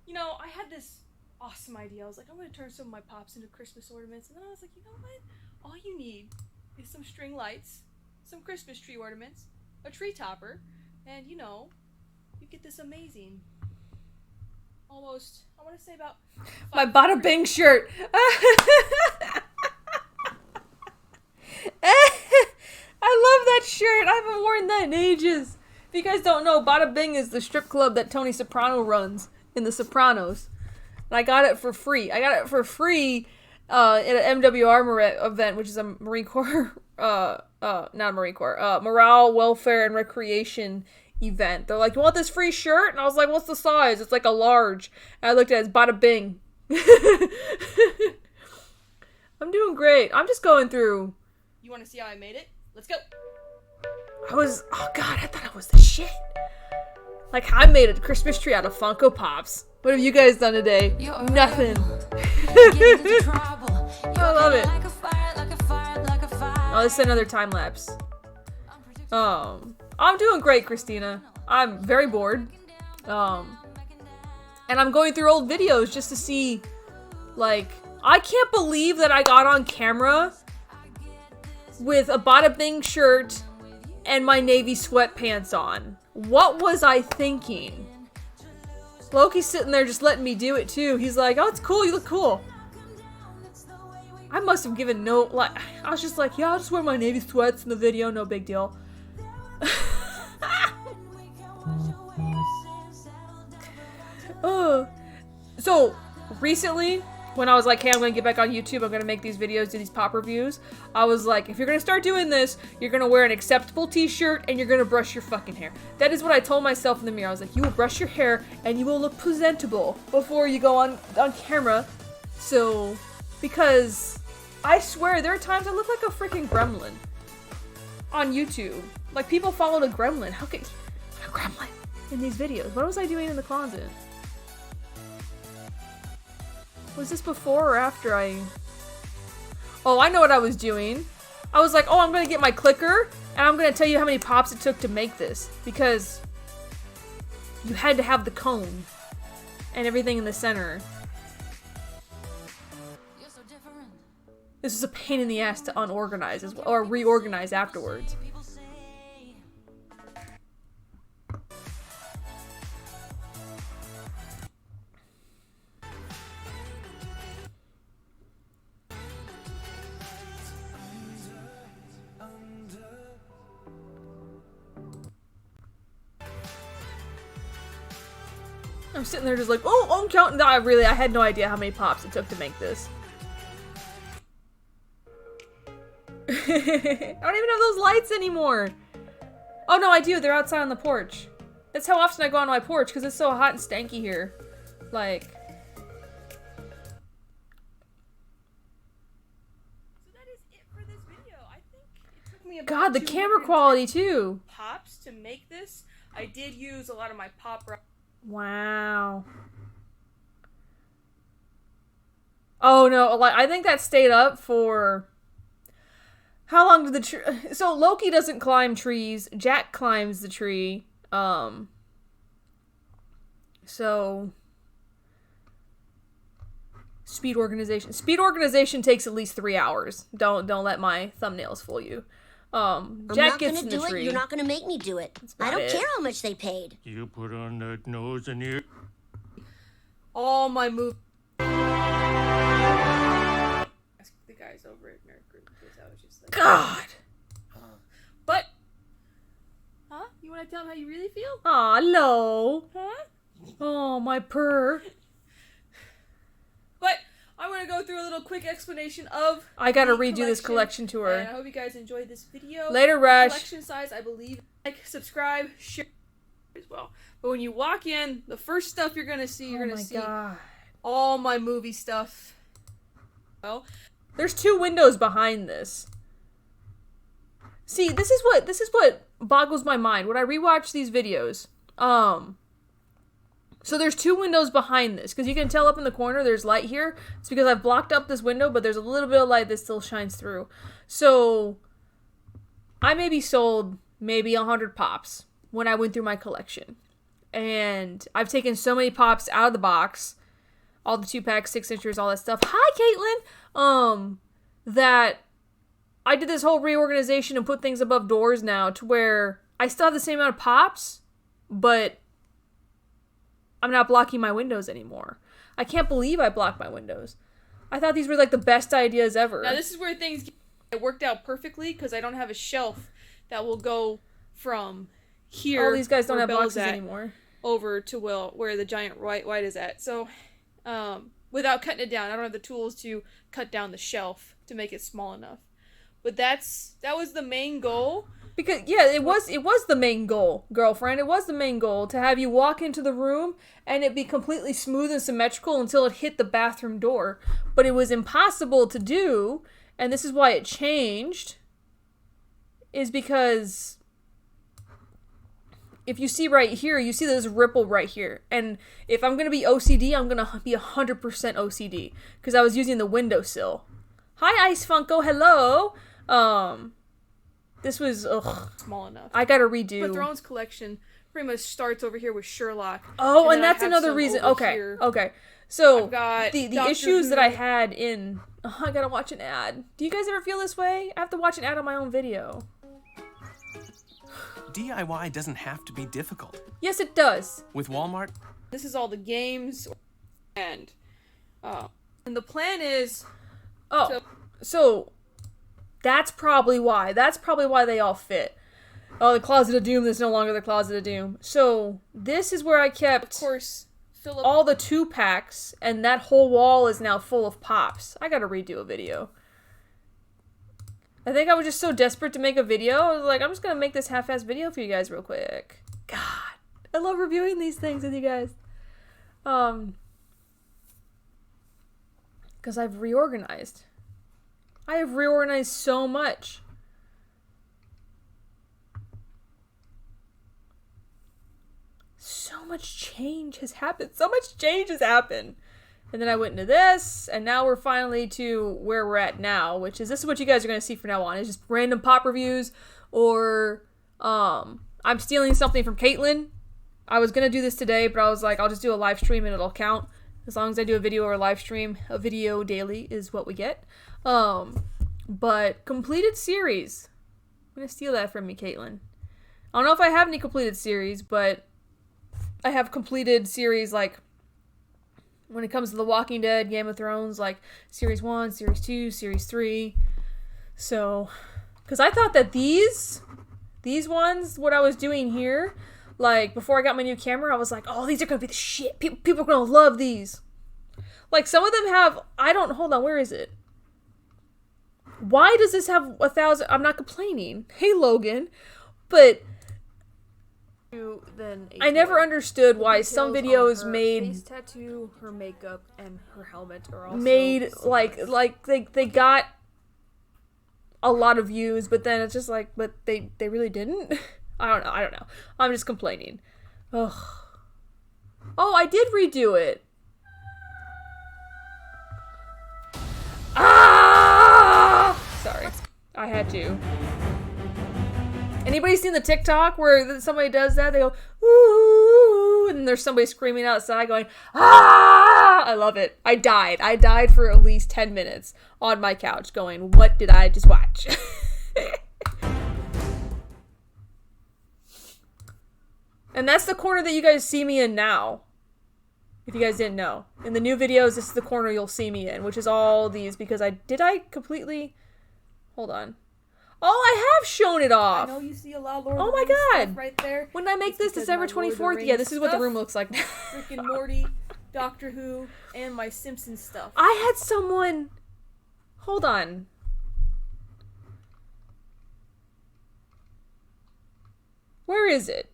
B: You know, I had this awesome idea. I was like, I'm going to turn some of my Pops into Christmas ornaments. And then I was like, you know what? All you need is some string lights, some Christmas tree ornaments, a tree topper, and, you know, you get this amazing, almost, I want to say about...
A: My Bada Bing shirt. I love that shirt. I haven't worn that in ages. If you guys don't know, Bada Bing is the strip club that Tony Soprano runs in The Sopranos. And I got it for free. I got it for free at an MWR event, which is a Marine Corps, not Marine Corps, Morale, Welfare, and Recreation event. They're like, you want this free shirt? And I was like, what's the size? It's like a large. And I looked at it, it's Bada Bing. I'm doing great. I'm just going through.
B: You want to see how I made it? Let's go.
A: Oh god, I thought I was the shit. Like, I made a Christmas tree out of Funko Pops. What have you guys done today? Nothing. I love it. Oh, this is another time lapse. I'm doing great, Christina. I'm very bored. And I'm going through old videos just to see, like, I can't believe that I got on camera with a Bada Bing shirt and my navy sweatpants on. What was I thinking? Loki's sitting there just letting me do it too. He's like, oh, it's cool, you look cool. I must have given no, like, I was just like, yeah, I'll just wear my navy sweats in the video, no big deal. So, recently, when I was like, hey, I'm gonna get back on YouTube, I'm gonna make these videos, do these pop reviews, I was like, if you're gonna start doing this, you're gonna wear an acceptable t-shirt and you're gonna brush your fucking hair. That is what I told myself in the mirror. I was like, you will brush your hair and you will look presentable before you go on camera. So, because I swear there are times I look like a freaking gremlin on YouTube. Like, people followed a gremlin. How could a gremlin in these videos? What was I doing in the closet? Was this before or after Oh, I know what I was doing. I was like, oh, I'm gonna get my clicker, and I'm gonna tell you how many pops it took to make this. Because you had to have the cone and everything in the center. This was a pain in the ass to unorganize as well, or reorganize afterwards. I'm sitting there just like, oh, I'm counting. No, I had no idea how many pops it took to make this. I don't even have those lights anymore. Oh no, I do. They're outside on the porch. That's how often I go on my porch because it's so hot and stanky here. Like.
B: So that is it for this video. I think it took me about
A: God, the
B: 210
A: camera quality too.
B: pops to make this. I did use a lot of my pop.
A: Wow. Oh no, like I think that stayed up for how long did the tree? So Loki doesn't climb trees. Jack climbs the tree. So speed organization. Speed organization takes at least 3 hours. Don't let my thumbnails fool you. Jack gets in the tree.
F: You're not gonna make me do it. I don't care how much they paid.
E: You put on that nose and ear.
B: All my moves. Ask the guys over at Nerd Group because I was just like,
A: God.
B: But, huh? You want to tell them how you really feel?
A: Aw, hello.
B: Huh?
A: Oh, my purr.
B: But I want to go through a little quick explanation of.
A: I gotta
B: the
A: redo this collection tour.
B: And I hope you guys enjoyed this video.
A: Later, Rush.
B: Collection size, I believe. Like, subscribe, share as well. But when you walk in, the first stuff you're gonna see, you're gonna see
A: God.
B: all my movie stuff. Well,
A: There's 2 windows behind this. See, this is what boggles my mind when I rewatch these videos. So there's 2 windows behind this, because you can tell up in the corner there's light here. It's because I've blocked up this window, but there's a little bit of light that still shines through. So I maybe sold maybe 100 pops when I went through my collection. And I've taken so many pops out of the box, all the 2-packs, 6-inchers, all that stuff. Hi, Caitlin! That I did this whole reorganization and put things above doors now to where I still have the same amount of pops, but I'm not blocking my windows anymore. I can't believe I blocked my windows. I thought these were like the best ideas ever.
B: now this is where things it worked out perfectly because I don't have a shelf that will go from here.
A: All these guys don't
B: where
A: have
B: Belle's
A: boxes
B: at,
A: anymore.
B: over to where the giant white is at. So, without cutting it down, I don't have the tools to cut down the shelf to make it small enough. But that was the main goal.
A: Because yeah, it was the main goal, girlfriend. It was the main goal to have you walk into the room and it be completely smooth and symmetrical until it hit the bathroom door. But it was impossible to do, and this is why it changed. Is because if you see right here, you see this ripple right here. And if I'm going to be OCD, I'm going to be 100% OCD. Because I was using the windowsill. Hi, Ice Funko. Hello. This was,
B: Small enough.
A: I got to redo.
B: But Thrones collection pretty much starts over here with Sherlock.
A: Oh, and
B: then I
A: that's
B: have
A: another
B: some
A: reason.
B: over
A: Okay.
B: here.
A: Okay. So,
B: I've got
A: the
B: Doctor
A: issues
B: Who.
A: that I had in... Oh, I got to watch an ad. Do you guys ever feel this way? I have to watch an ad on my own video.
G: DIY doesn't have to be difficult.
A: Yes, it does.
G: With Walmart,
B: This is all the games, and the plan is
A: Oh, so that's probably why. That's probably why they all fit. Oh, the Closet of Doom is no longer the Closet of Doom. So this is where I kept,
B: of course, fill up
A: all the 2-packs, and that whole wall is now full of pops. I gotta redo a video. I think I was just so desperate to make a video. I was like, I'm just gonna make this half-ass video for you guys real quick. God, I love reviewing these things with you guys. Because I've reorganized. I have reorganized so much. So much change has happened. So much change has happened. And then I went into this, and now we're finally to where we're at now, which is, this is what you guys are going to see from now on. It's just random pop reviews, or I'm stealing something from Caitlin. I was going to do this today, but I was like, I'll just do a live stream and it'll count. As long as I do a video or a live stream, a video daily is what we get. But completed series. I'm going to steal that from me, Caitlin. I don't know if I have any completed series, but I have completed series, like, when it comes to The Walking Dead, Game of Thrones, like, Series 1, Series 2, Series 3. So, because I thought that these ones, what I was doing here, like, before I got my new camera, I was like, oh, these are going to be the shit. People are going to love these. Like, some of them have, hold on, where is it? why does this have 1,000? I'm not complaining. Hey, Logan. But I never understood why some videos made
B: face tattoo, her makeup, and her helmet are also
A: made like they got a lot of views, but then it's just like, but they really didn't. I don't know. I'm just complaining. Ugh. Oh, I did redo it. Ah! Sorry, I had to. Anybody seen the TikTok where somebody does that? They go, ooh, and there's somebody screaming outside going, ah! I love it. I died for at least 10 minutes on my couch going, what did I just watch? And that's the corner that you guys see me in now. If you guys didn't know. In the new videos, this is the corner you'll see me in, which is all these, because I completely... Hold on. Oh, I have shown it off.
B: I know you see a lot of Lord
A: oh
B: of
A: my
B: the Rings
A: god.
B: stuff right there.
A: When I make this December 24th, yeah, this is what the room looks like now.
B: Rick and Morty, Doctor Who, and my Simpsons stuff.
A: I had someone... Hold on. Where is it?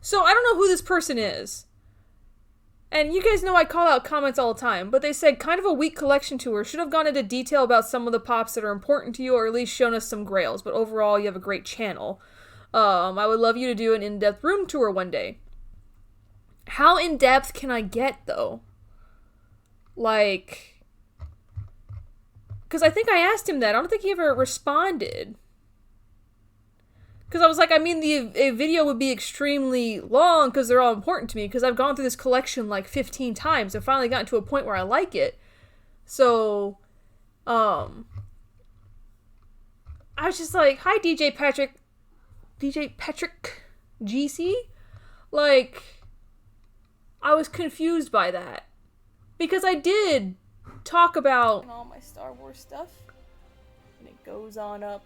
A: So, I don't know who this person is. And you guys know I call out comments all the time, but they said, kind of a weak collection tour. Should have gone into detail about some of the pops that are important to you, or at least shown us some grails. But overall, you have a great channel. I would love you to do an in-depth room tour one day. How in-depth can I get, though? Like... Because I think I asked him that. I don't think he ever responded. Because I was like, I mean, a video would be extremely long because they're all important to me. Because I've gone through this collection like 15 times and finally gotten to a point where I like it. So, I was just like, hi, DJ Patrick GC? Like, I was confused by that. Because I did talk about...
B: And all my Star Wars stuff. And it goes on up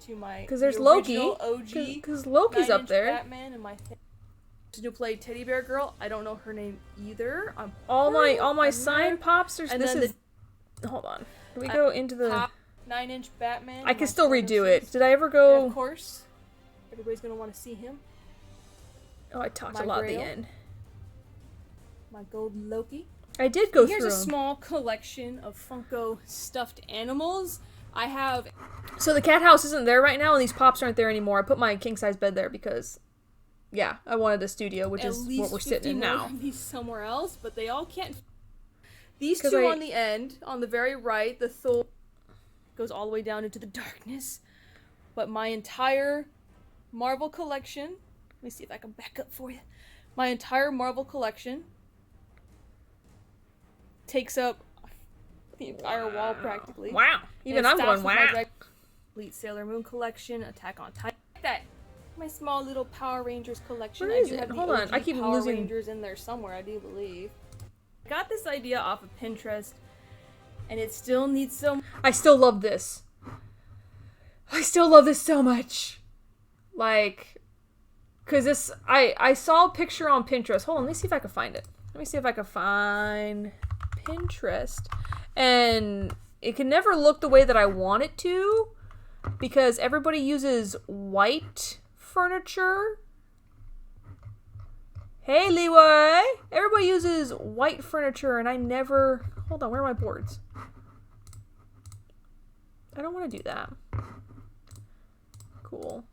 B: to my
A: because there's Loki,
B: OG,
A: because Loki's up there.
B: Batman and my to play Teddy Bear Girl. I don't know her name either.
A: All my sign pops. And this is. Hold on. Do we go into the
B: 9-inch Batman?
A: I can still redo it. Did I ever go?
B: And of course, everybody's gonna want to see him.
A: Oh, I talked a lot at the end.
B: My gold Loki.
A: I did go through.
B: Here's a small collection of Funko stuffed animals. I have...
A: So the cat house isn't there right now, and these pops aren't there anymore. I put my king-size bed there because, yeah, I wanted a studio, which is what we're sitting in now.
B: These somewhere else, but they all can't... These two on the end, on the very right, the Thor goes all the way down into the darkness. But my entire Marvel collection... Let me see if I can back up for you. My entire Marvel collection takes up the entire wall practically.
A: Wow. Even I'm going, wow.
B: Elite Sailor Moon collection, Attack on Titan. That my small little Power Rangers collection.
A: Where is it? Hold on. I keep
B: Power
A: losing
B: Rangers in there somewhere, I do believe. I got this idea off of Pinterest, and it still needs some...
A: I still love this. I still love this so much. Like, because this... I saw a picture on Pinterest. Hold on, let me see if I can find it. Let me see if I can find Pinterest. And it can never look the way that I want it to, because everybody uses white furniture. Hey, Leeway! Everybody uses white furniture, and I never... Hold on, where are my boards? I don't want to do that. Cool.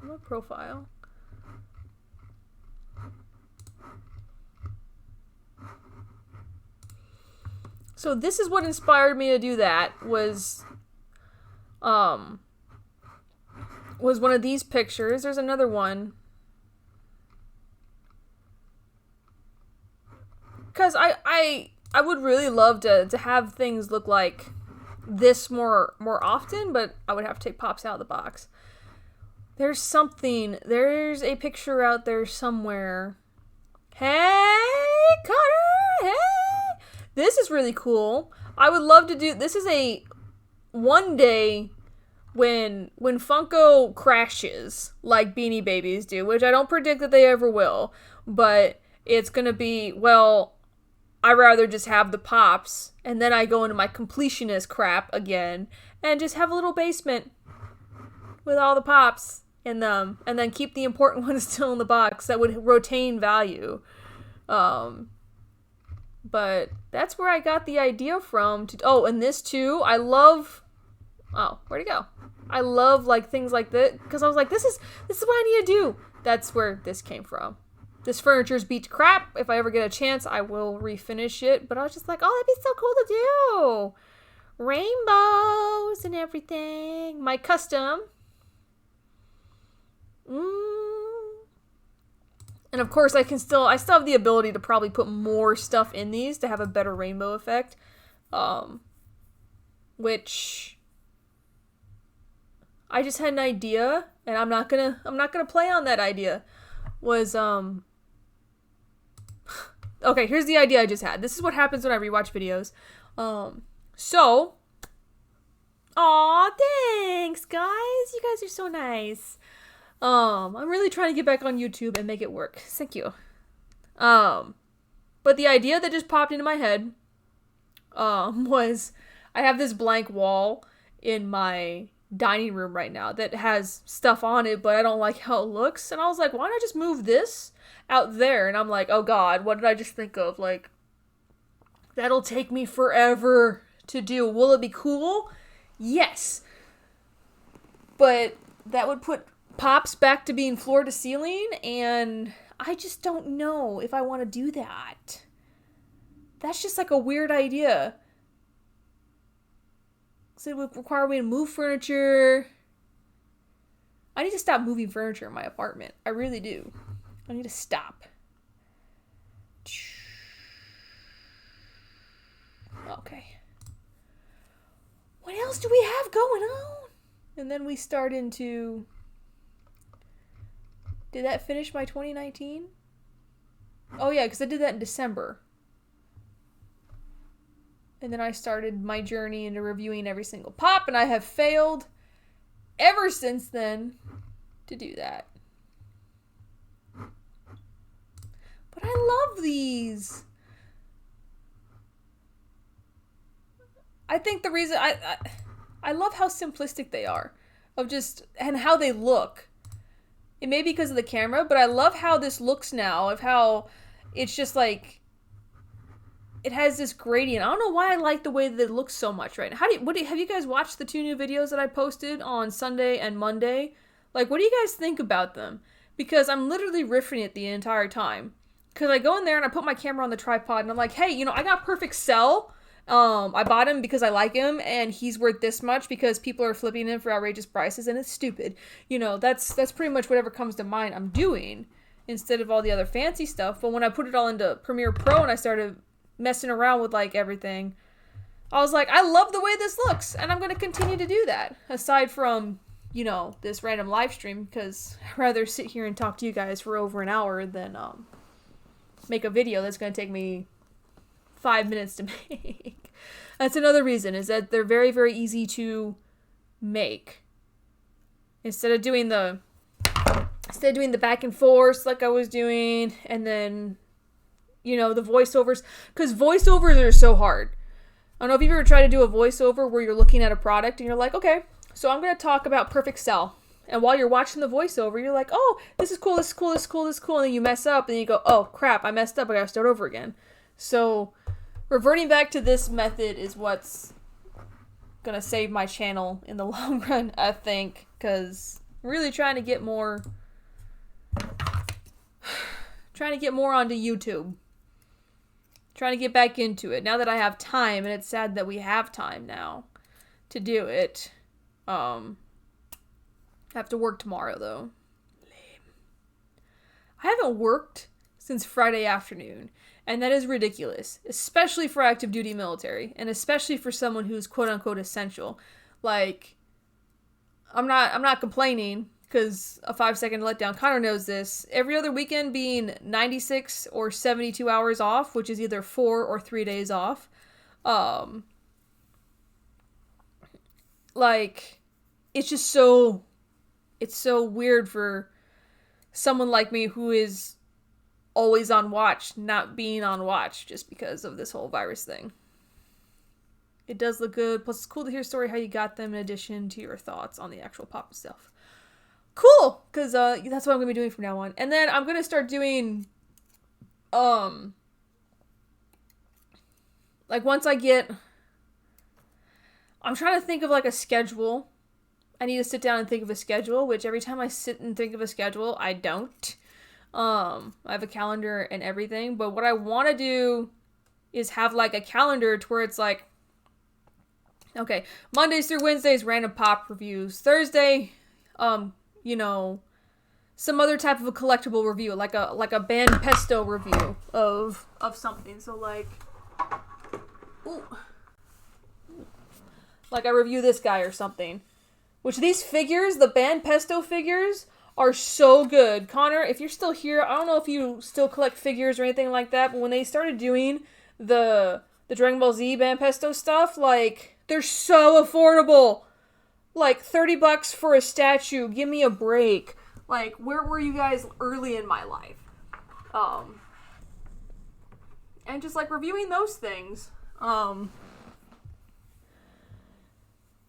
A: My profile. So this is what inspired me to do that, was one of these pictures. There's another one. Because I would really love to have things look like this more often, but I would have to take pops out of the box. There's a picture out there somewhere. Hey, Connor! Hey! This is really cool. I would love to do... This is a... One day, when Funko crashes, like Beanie Babies do, which I don't predict that they ever will, but it's gonna be, well, I'd rather just have the pops, and then I go into my completionist crap again, and just have a little basement with all the pops in them, and then keep the important ones still in the box. That would retain value. But that's where I got the idea from. And this too, I love... Oh, where'd it go? I love, like, things like this, because I was like, this is what I need to do. That's where this came from. This furniture's beat to crap. If I ever get a chance, I will refinish it. But I was just like, oh, that'd be so cool to do. Rainbows and everything. My custom. And of course, I still have the ability to probably put more stuff in these to have a better rainbow effect. Which I just had an idea, and I'm not gonna play on that idea. Okay, here's the idea I just had. This is what happens when I rewatch videos. Aw, thanks, guys. You guys are so nice. I'm really trying to get back on YouTube and make it work. Thank you. But the idea that just popped into my head, was I have this blank wall in my dining room right now that has stuff on it, but I don't like how it looks. And I was like, why don't I just move this out there? And I'm like, oh God, what did I just think of? Like, that'll take me forever to do. Will it be cool? Yes. But that would put pops back to being floor to ceiling, and I just don't know if I want to do that. That's just like a weird idea. So it would require me to move furniture. I need to stop moving furniture in my apartment. I really do. I need to stop. Okay. What else do we have going on? And then we start into... Did that finish my 2019? Oh yeah, because I did that in December. And then I started my journey into reviewing every single pop, and I have failed ever since then to do that. But I love these. I think the reason I love how simplistic they are, and how they look. It may be because of the camera, but I love how this looks now, of how it's just like, it has this gradient. I don't know why I like the way that it looks so much right now. Have you guys watched the 2 new videos that I posted on Sunday and Monday? Like, what do you guys think about them? Because I'm literally riffing it the entire time. Because I go in there and I put my camera on the tripod and I'm like, hey, I got Perfect Cell. I bought him because I like him, and he's worth this much because people are flipping him for outrageous prices, and it's stupid. That's pretty much whatever comes to mind I'm doing, instead of all the other fancy stuff. But when I put it all into Premiere Pro and I started messing around with, like, everything, I was like, I love the way this looks, and I'm going to continue to do that. Aside from, this random live stream, because I'd rather sit here and talk to you guys for over an hour than, make a video that's going to take me 5 minutes to make. That's another reason, is that they're very, very easy to make. Instead of doing the back and forth like I was doing, and then, the voiceovers, because voiceovers are so hard. I don't know if you've ever tried to do a voiceover where you're looking at a product and you're like, okay, so I'm going to talk about Perfect Cell. And while you're watching the voiceover, you're like, oh, this is cool, this is cool, this is cool, this is cool. And then you mess up and you go, oh, crap, I messed up. I got to start over again. So reverting back to this method is what's going to save my channel in the long run, I think. Because I'm really trying to get more onto YouTube. Trying to get back into it now that I have time, and it's sad that we have time now to do it. I have to work tomorrow, though. Lame. I haven't worked since Friday afternoon, and that is ridiculous, especially for active duty military, and especially for someone who's quote-unquote essential. Like, I'm not complaining, because a 5-second letdown, Connor knows this. Every other weekend being 96 or 72 hours off, which is either 4 or 3 days off. Like, it's just so weird for someone like me who is always on watch, not being on watch just because of this whole virus thing. It does look good. Plus, it's cool to hear a story how you got them in addition to your thoughts on the actual pop itself. Cool! Because that's what I'm going to be doing from now on. And then I'm going to start doing, like, once I get... I'm trying to think of, like, a schedule. I need to sit down and think of a schedule, which every time I sit and think of a schedule, I don't. I have a calendar and everything. But what I want to do is have, like, a calendar to where it's, like, okay, Mondays through Wednesdays, random pop reviews. Thursday, you know, some other type of a collectible review, like a Band Pesto review of something. So like, ooh, like I review this guy or something. Which these figures, the Band Pesto figures, are so good. Connor, if you're still here, I don't know if you still collect figures or anything like that, but when they started doing the Dragon Ball Z Band Pesto stuff, like, they're so affordable. Like, $30 for a statue. Give me a break. Like, where were you guys early in my life? And just, like, reviewing those things. And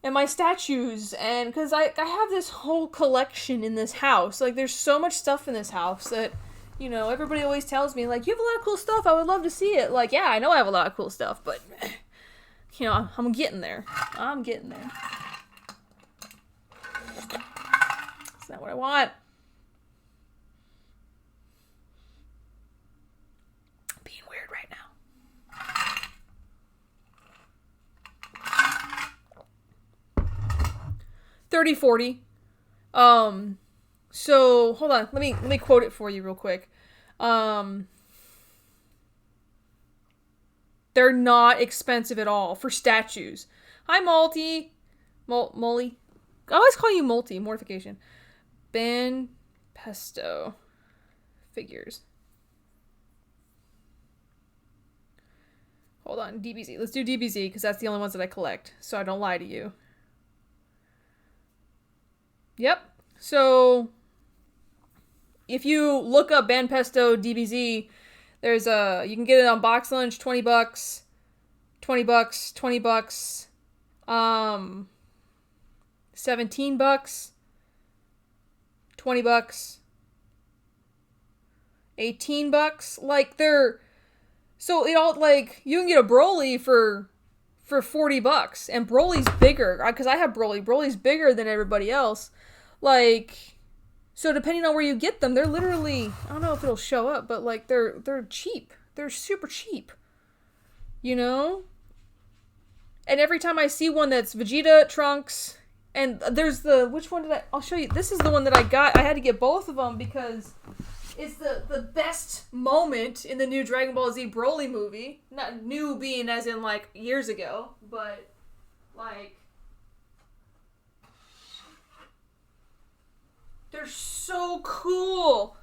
A: my statues. And, because I have this whole collection in this house. Like, there's so much stuff in this house that, you know, everybody always tells me, like, you have a lot of cool stuff. I would love to see it. Like, yeah, I know I have a lot of cool stuff, but... You know, I'm getting there. I'm getting there. That's not what I want. I'm being weird right now. 30-40. So hold on. Let me quote it for you real quick. They're not expensive at all for statues. Hi, Molly. Molly. I always call you Multi. Mortification. Band Pesto figures. Hold on. DBZ. Let's do DBZ because that's the only ones that I collect. So I don't lie to you. Yep. So if you look up Band Pesto DBZ... There's you can get it on Box Lunch, $20, $20, $20, $17, $20, $18. Like, they're, so it all, like, you can get a Broly for $40, and Broly's bigger, because I have Broly. Broly's bigger than everybody else. Like... So depending on where you get them, they're literally, I don't know if it'll show up, but like they're cheap. They're super cheap. You know? And every time I see one that's Vegeta, Trunks, and there's which one did I'll show you. This is the one that I got. I had to get both of them because it's the best moment in the new Dragon Ball Z Broly movie. Not new being as in like years ago, but like... They're so cool.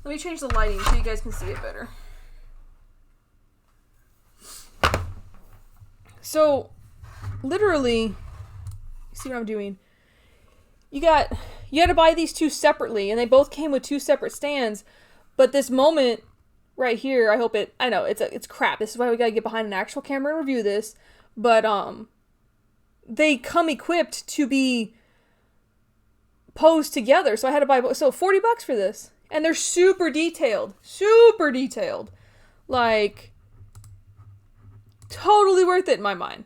A: Let me change the lighting so you guys can see it better. So, literally, see what I'm doing? You had to buy these two separately, and they both came with two separate stands. But this moment right here, I know it's crap. This is why we gotta get behind an actual camera and review this. But they come equipped to be posed together, so I had to buy both. So $40 for this, and they're super detailed, like totally worth it in my mind,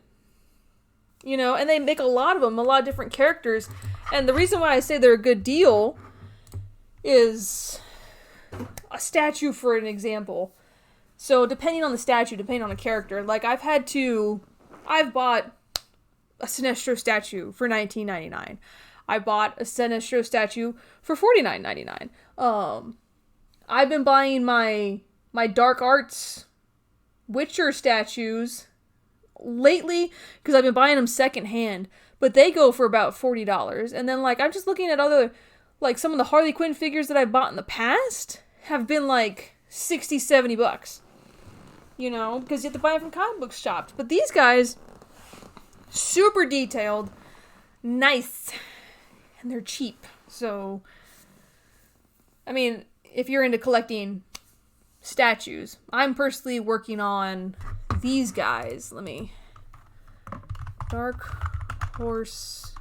A: you know. And they make a lot of them, a lot of different characters, and the reason why I say they're a good deal is a statue, for an example. So depending on the statue, depending on the character, like I've bought a Sinestro statue for $19.99. I bought a Sinestro statue for $49.99. I've been buying my Dark Arts Witcher statues lately because I've been buying them secondhand, but they go for about $40. And then like I'm just looking at other, like some of the Harley Quinn figures that I bought in the past have been like $60-$70. You know, because you have to buy them from comic book shops. But these guys, super detailed, nice. And they're cheap. So, I mean, if you're into collecting statues. I'm personally working on these guys. Dark Horse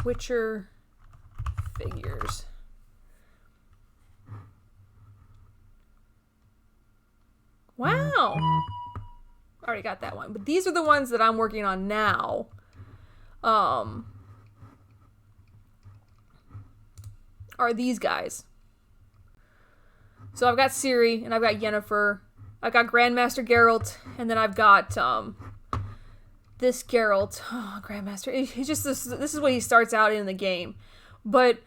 A: Witcher figures. Wow. Already got that one. But these are the ones that I'm working on now. Are these guys. So I've got Ciri, and I've got Yennefer. I've got Grandmaster Geralt, and then I've got, this Geralt. Oh, Grandmaster. He's just, this is what he starts out in the game. But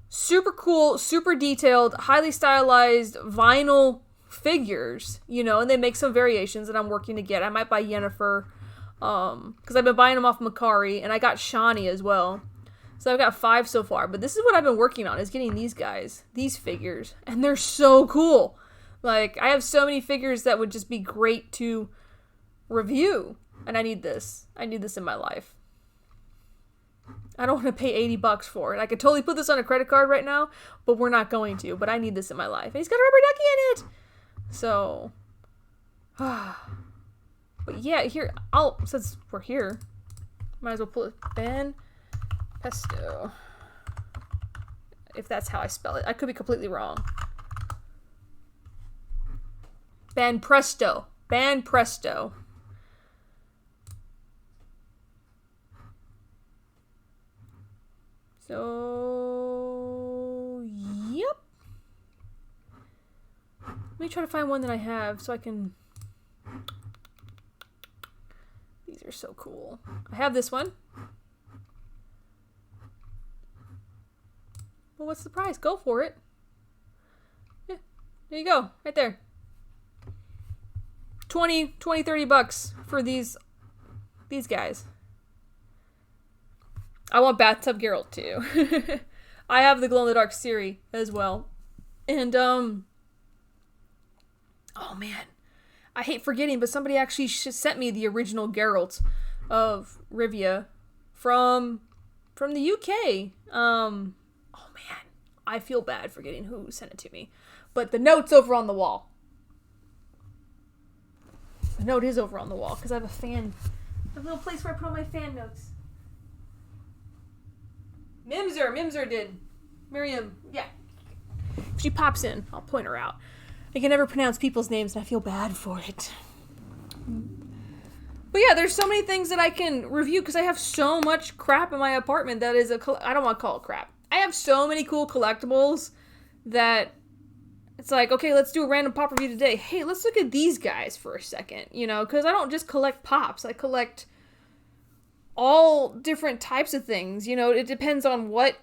A: super cool, super detailed, highly stylized vinyl figures, you know, and they make some variations that I'm working to get. I might buy Yennefer, because I've been buying them off Macari, and I got Shani as well. So I've got 5 so far, but this is what I've been working on, is getting these guys, these figures, and they're so cool. Like, I have so many figures that would just be great to review, and I need this. I need this in my life. I don't want to pay $80 for it. I could totally put this on a credit card right now, but we're not going to, but I need this in my life. And he's got a rubber ducky in it! So, but yeah, since we're here, might as well pull it. Ben Pesto. If that's how I spell it. I could be completely wrong. Banpresto. Banpresto. So, yep. Let me try to find one that I have so I can... These are so cool. I have this one. Well, what's the price? Go for it. Yeah, there you go. Right there. 20, 30 bucks for these guys. I want Bathtub Geralt too. I have the glow-in-the-dark Ciri as well. And, oh man. I hate forgetting, but somebody actually sent me the original Geralt of Rivia from the UK. Oh man. I feel bad forgetting who sent it to me. But the note's over on the wall. The note is over on the wall, because I have a little place where I put all my fan notes. Mimzer did. Miriam, yeah. If she pops in, I'll point her out. I can never pronounce people's names, and I feel bad for it. But yeah, there's so many things that I can review, because I have so much crap in my apartment that is I don't want to call it crap. I have so many cool collectibles that it's like, okay, let's do a random pop review today. Hey, let's look at these guys for a second, you know, because I don't just collect pops. I collect all different types of things, you know. It depends on what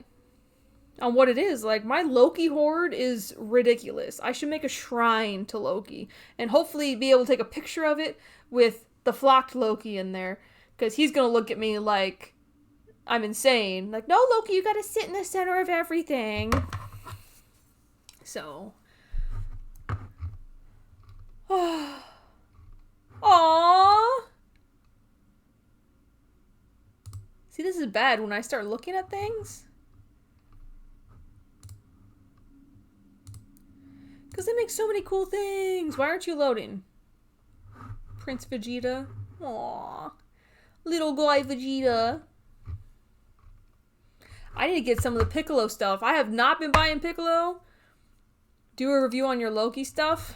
A: it is. Like, my Loki hoard is ridiculous. I should make a shrine to Loki and hopefully be able to take a picture of it with the flocked Loki in there, because he's gonna look at me like I'm insane. Like, no, Loki, you gotta sit in the center of everything. So, aww. See, this is bad when I start looking at things, because they make so many cool things. Why aren't you loading? Prince Vegeta. Aww. Little guy Vegeta. I need to get some of the Piccolo stuff. I have not been buying Piccolo. Do a review on your Loki stuff.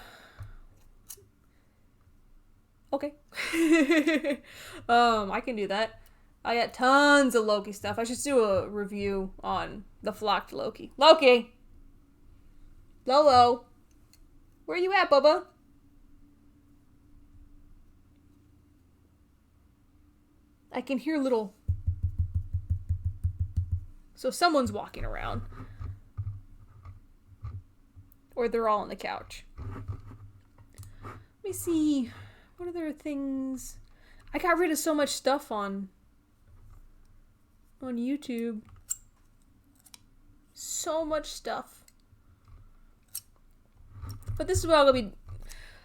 A: Okay. I can do that. I got tons of Loki stuff. I should do a review on the flocked Loki. Loki! Lolo! Where you at, Bubba? I can hear little... So someone's walking around. Or they're all on the couch. Let me see. What other things? I got rid of so much stuff on YouTube. So much stuff. But this is what I'll be...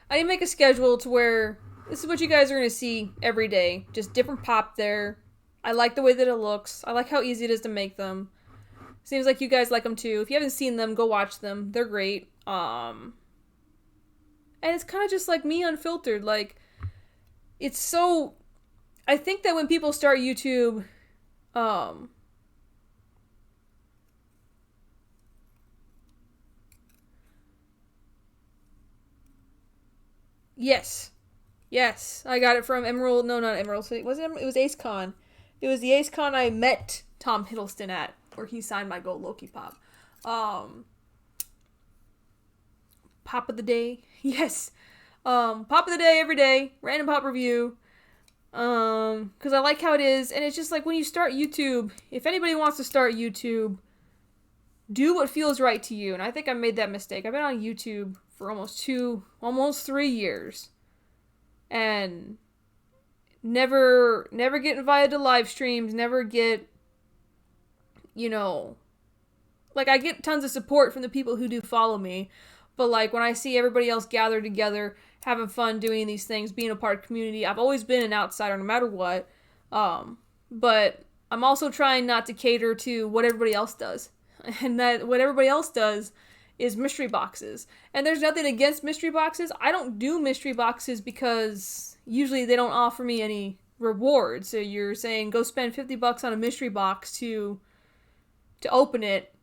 A: I need to make a schedule to where this is what you guys are going to see every day. Just different pop there. I like the way that it looks. I like how easy it is to make them. Seems like you guys like them too. If you haven't seen them, go watch them. They're great. And it's kind of just like me unfiltered. Like, it's so... I think that when people start YouTube, Yes. Yes. I got it from Emerald. No, not Emerald City. It was AceCon. It was the AceCon I met Tom Hiddleston at, where he signed my Gold Loki Pop. Pop of the day. Yes. Pop of the day every day. Random pop review. Because I like how it is. And it's just like when you start YouTube, if anybody wants to start YouTube, do what feels right to you. And I think I made that mistake. I've been on YouTube for almost 3 years. And never get invited to live streams, never get, like, I get tons of support from the people who do follow me, but, like, when I see everybody else gathered together, having fun doing these things, being a part of the community, I've always been an outsider no matter what, but I'm also trying not to cater to what everybody else does, and that what everybody else does is mystery boxes. And there's nothing against mystery boxes. I don't do mystery boxes because usually they don't offer me any rewards. So you're saying go spend $50 on a mystery box to open it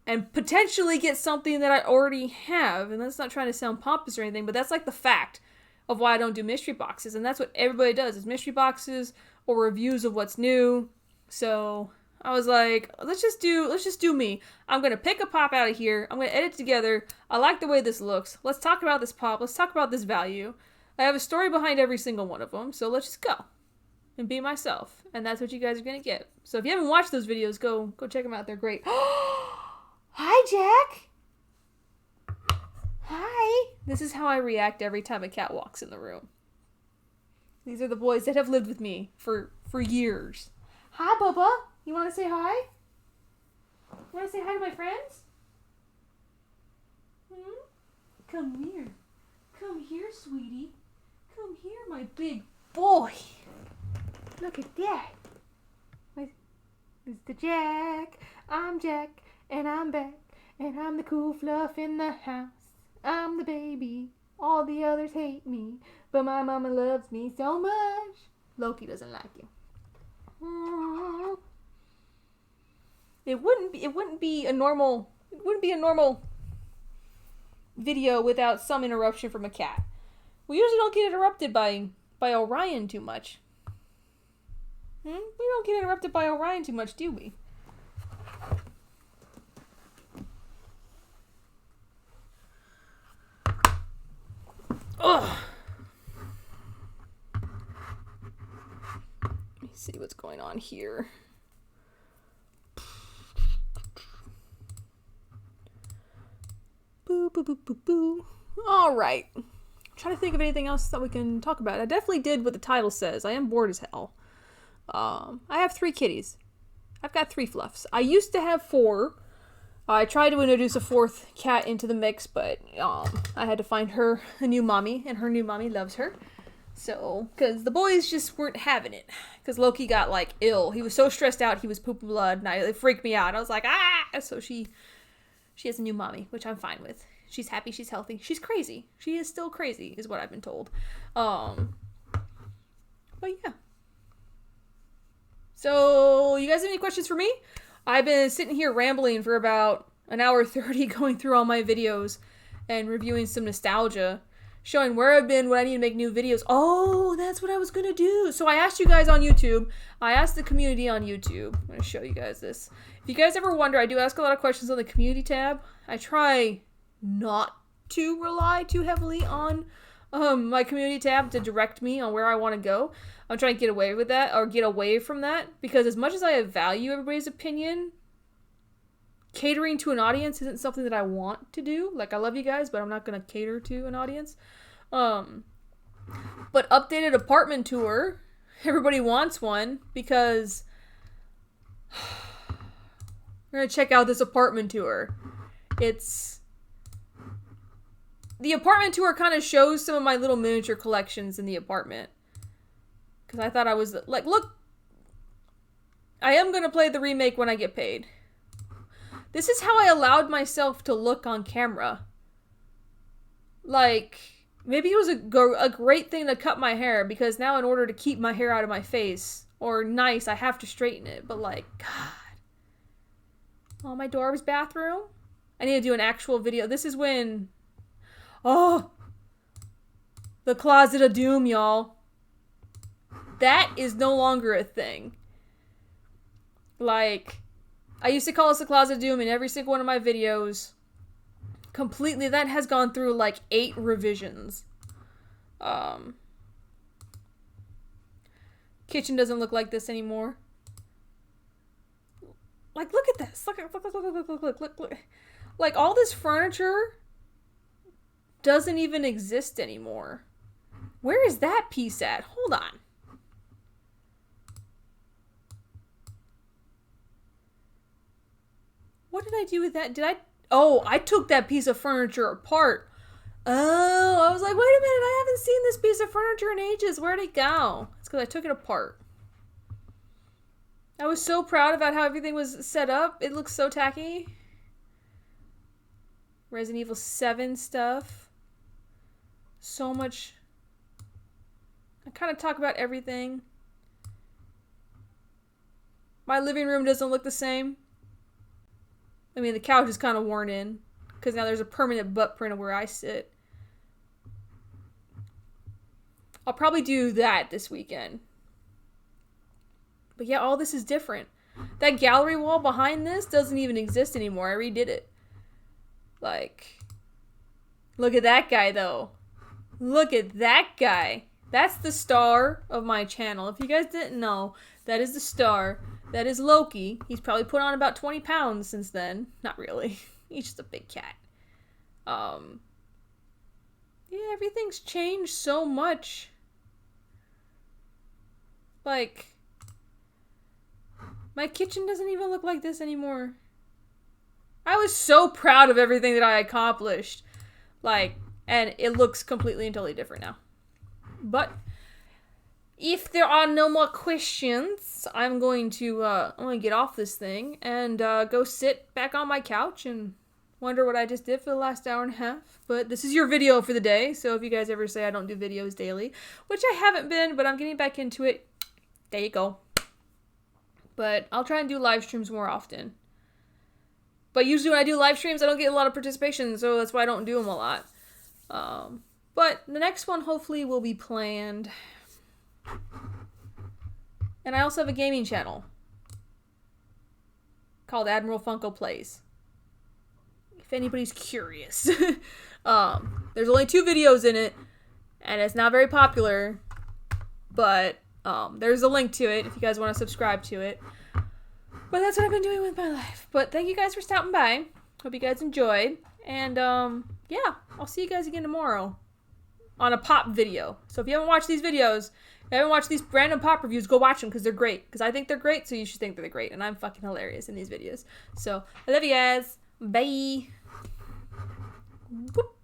A: and potentially get something that I already have. And that's not trying to sound pompous or anything, but that's like the fact of why I don't do mystery boxes. And that's what everybody does, is mystery boxes or reviews of what's new. So I was like, let's just do me. I'm going to pick a pop out of here. I'm going to edit it together. I like the way this looks. Let's talk about this pop. Let's talk about this value. I have a story behind every single one of them. So let's just go and be myself. And that's what you guys are going to get. So if you haven't watched those videos, go check them out. They're great. Hi, Jack. Hi. This is how I react every time a cat walks in the room. These are the boys that have lived with me for years. Hi, Bubba. You want to say hi? You want to say hi to my friends? Come here. Come here, sweetie. Come here, my big boy. Look at that. Mr. Jack. I'm Jack, and I'm back. And I'm the cool fluff in the house. I'm the baby. All the others hate me. But my mama loves me so much. Loki doesn't like you. It wouldn't be a normal video without some interruption from a cat. We usually don't get interrupted by Orion too much. We don't get interrupted by Orion too much, do we? Ugh. Let me see what's going on here. Boo, boo, boo, boo, boo. All right. I'm trying to think of anything else that we can talk about. I definitely did what the title says. I am bored as hell. I have 3 kitties. I've got 3 fluffs. I used to have 4. I tried to introduce a 4th cat into the mix, but I had to find her a new mommy, and her new mommy loves her. So, because the boys just weren't having it. Because Loki got, like, ill. He was so stressed out, he was pooping blood, and it freaked me out. I was like, ah! So she has a new mommy, which I'm fine with. She's happy, she's healthy. She's crazy. She is still crazy, is what I've been told. But yeah. So, you guys have any questions for me? I've been sitting here rambling for about an hour 30, going through all my videos and reviewing some nostalgia, showing where I've been, what I need to make new videos. Oh, that's what I was going to do. So I asked you guys on YouTube. I asked the community on YouTube. I'm going to show you guys this. If you guys ever wonder, I do ask a lot of questions on the community tab. I try not to rely too heavily on my community tab to direct me on where I want to go. I'm trying to get away with that, or get away from that, because as much as I value everybody's opinion, catering to an audience isn't something that I want to do. Like, I love you guys, but I'm not going to cater to an audience. But updated apartment tour, everybody wants one, because we're going to check out this apartment tour. The apartment tour kind of shows some of my little miniature collections in the apartment. Because I thought I was, like, look, I am going to play the remake when I get paid. This is how I allowed myself to look on camera. Like, maybe it was a great thing to cut my hair, because now in order to keep my hair out of my face, or nice, I have to straighten it. But like, God. Oh, my dwarves bathroom? I need to do an actual video. This is when... Oh! The Closet of Doom, y'all. That is no longer a thing. Like, I used to call this the Closet of Doom in every single one of my videos. Completely, that has gone through like 8 revisions. Kitchen doesn't look like this anymore. Like, look at this. Look. Like, all this furniture doesn't even exist anymore. Where is that piece at? Hold on. What did I do with that? Oh, I took that piece of furniture apart. Oh, I was like, wait a minute, I haven't seen this piece of furniture in ages. Where'd it go? It's because I took it apart. I was so proud about how everything was set up. It looks so tacky. Resident Evil 7 stuff. So much. I kind of talk about everything. My living room doesn't look the same. I mean, the couch is kind of worn in, because now there's a permanent butt print of where I sit. I'll probably do that this weekend. But yeah, all this is different. That gallery wall behind this doesn't even exist anymore. I redid it. Like, look at that guy, though. Look at that guy. That's the star of my channel. If you guys didn't know, that is the star. That is Loki. He's probably put on about 20 pounds since then. Not really. He's just a big cat. Yeah, everything's changed so much. Like, my kitchen doesn't even look like this anymore. I was so proud of everything that I accomplished. Like, and it looks completely and totally different now. But if there are no more questions, I'm going to get off this thing and go sit back on my couch and wonder what I just did for the last hour and a half. But this is your video for the day, so if you guys ever say I don't do videos daily, which I haven't been, but I'm getting back into it, there you go. But I'll try and do live streams more often. But usually when I do live streams, I don't get a lot of participation, so that's why I don't do them a lot. But the next one hopefully will be planned. And I also have a gaming channel called Admiral Funko Plays. If anybody's curious. There's only 2 videos in it, and it's not very popular, but there's a link to it if you guys want to subscribe to it. But that's what I've been doing with my life. But thank you guys for stopping by. Hope you guys enjoyed. And yeah, I'll see you guys again tomorrow on a pop video. So if you haven't watched these videos, if you haven't watched these random pop reviews, go watch them because they're great. Because I think they're great, so you should think they're great. And I'm fucking hilarious in these videos. So I love you guys. Bye. Whoop.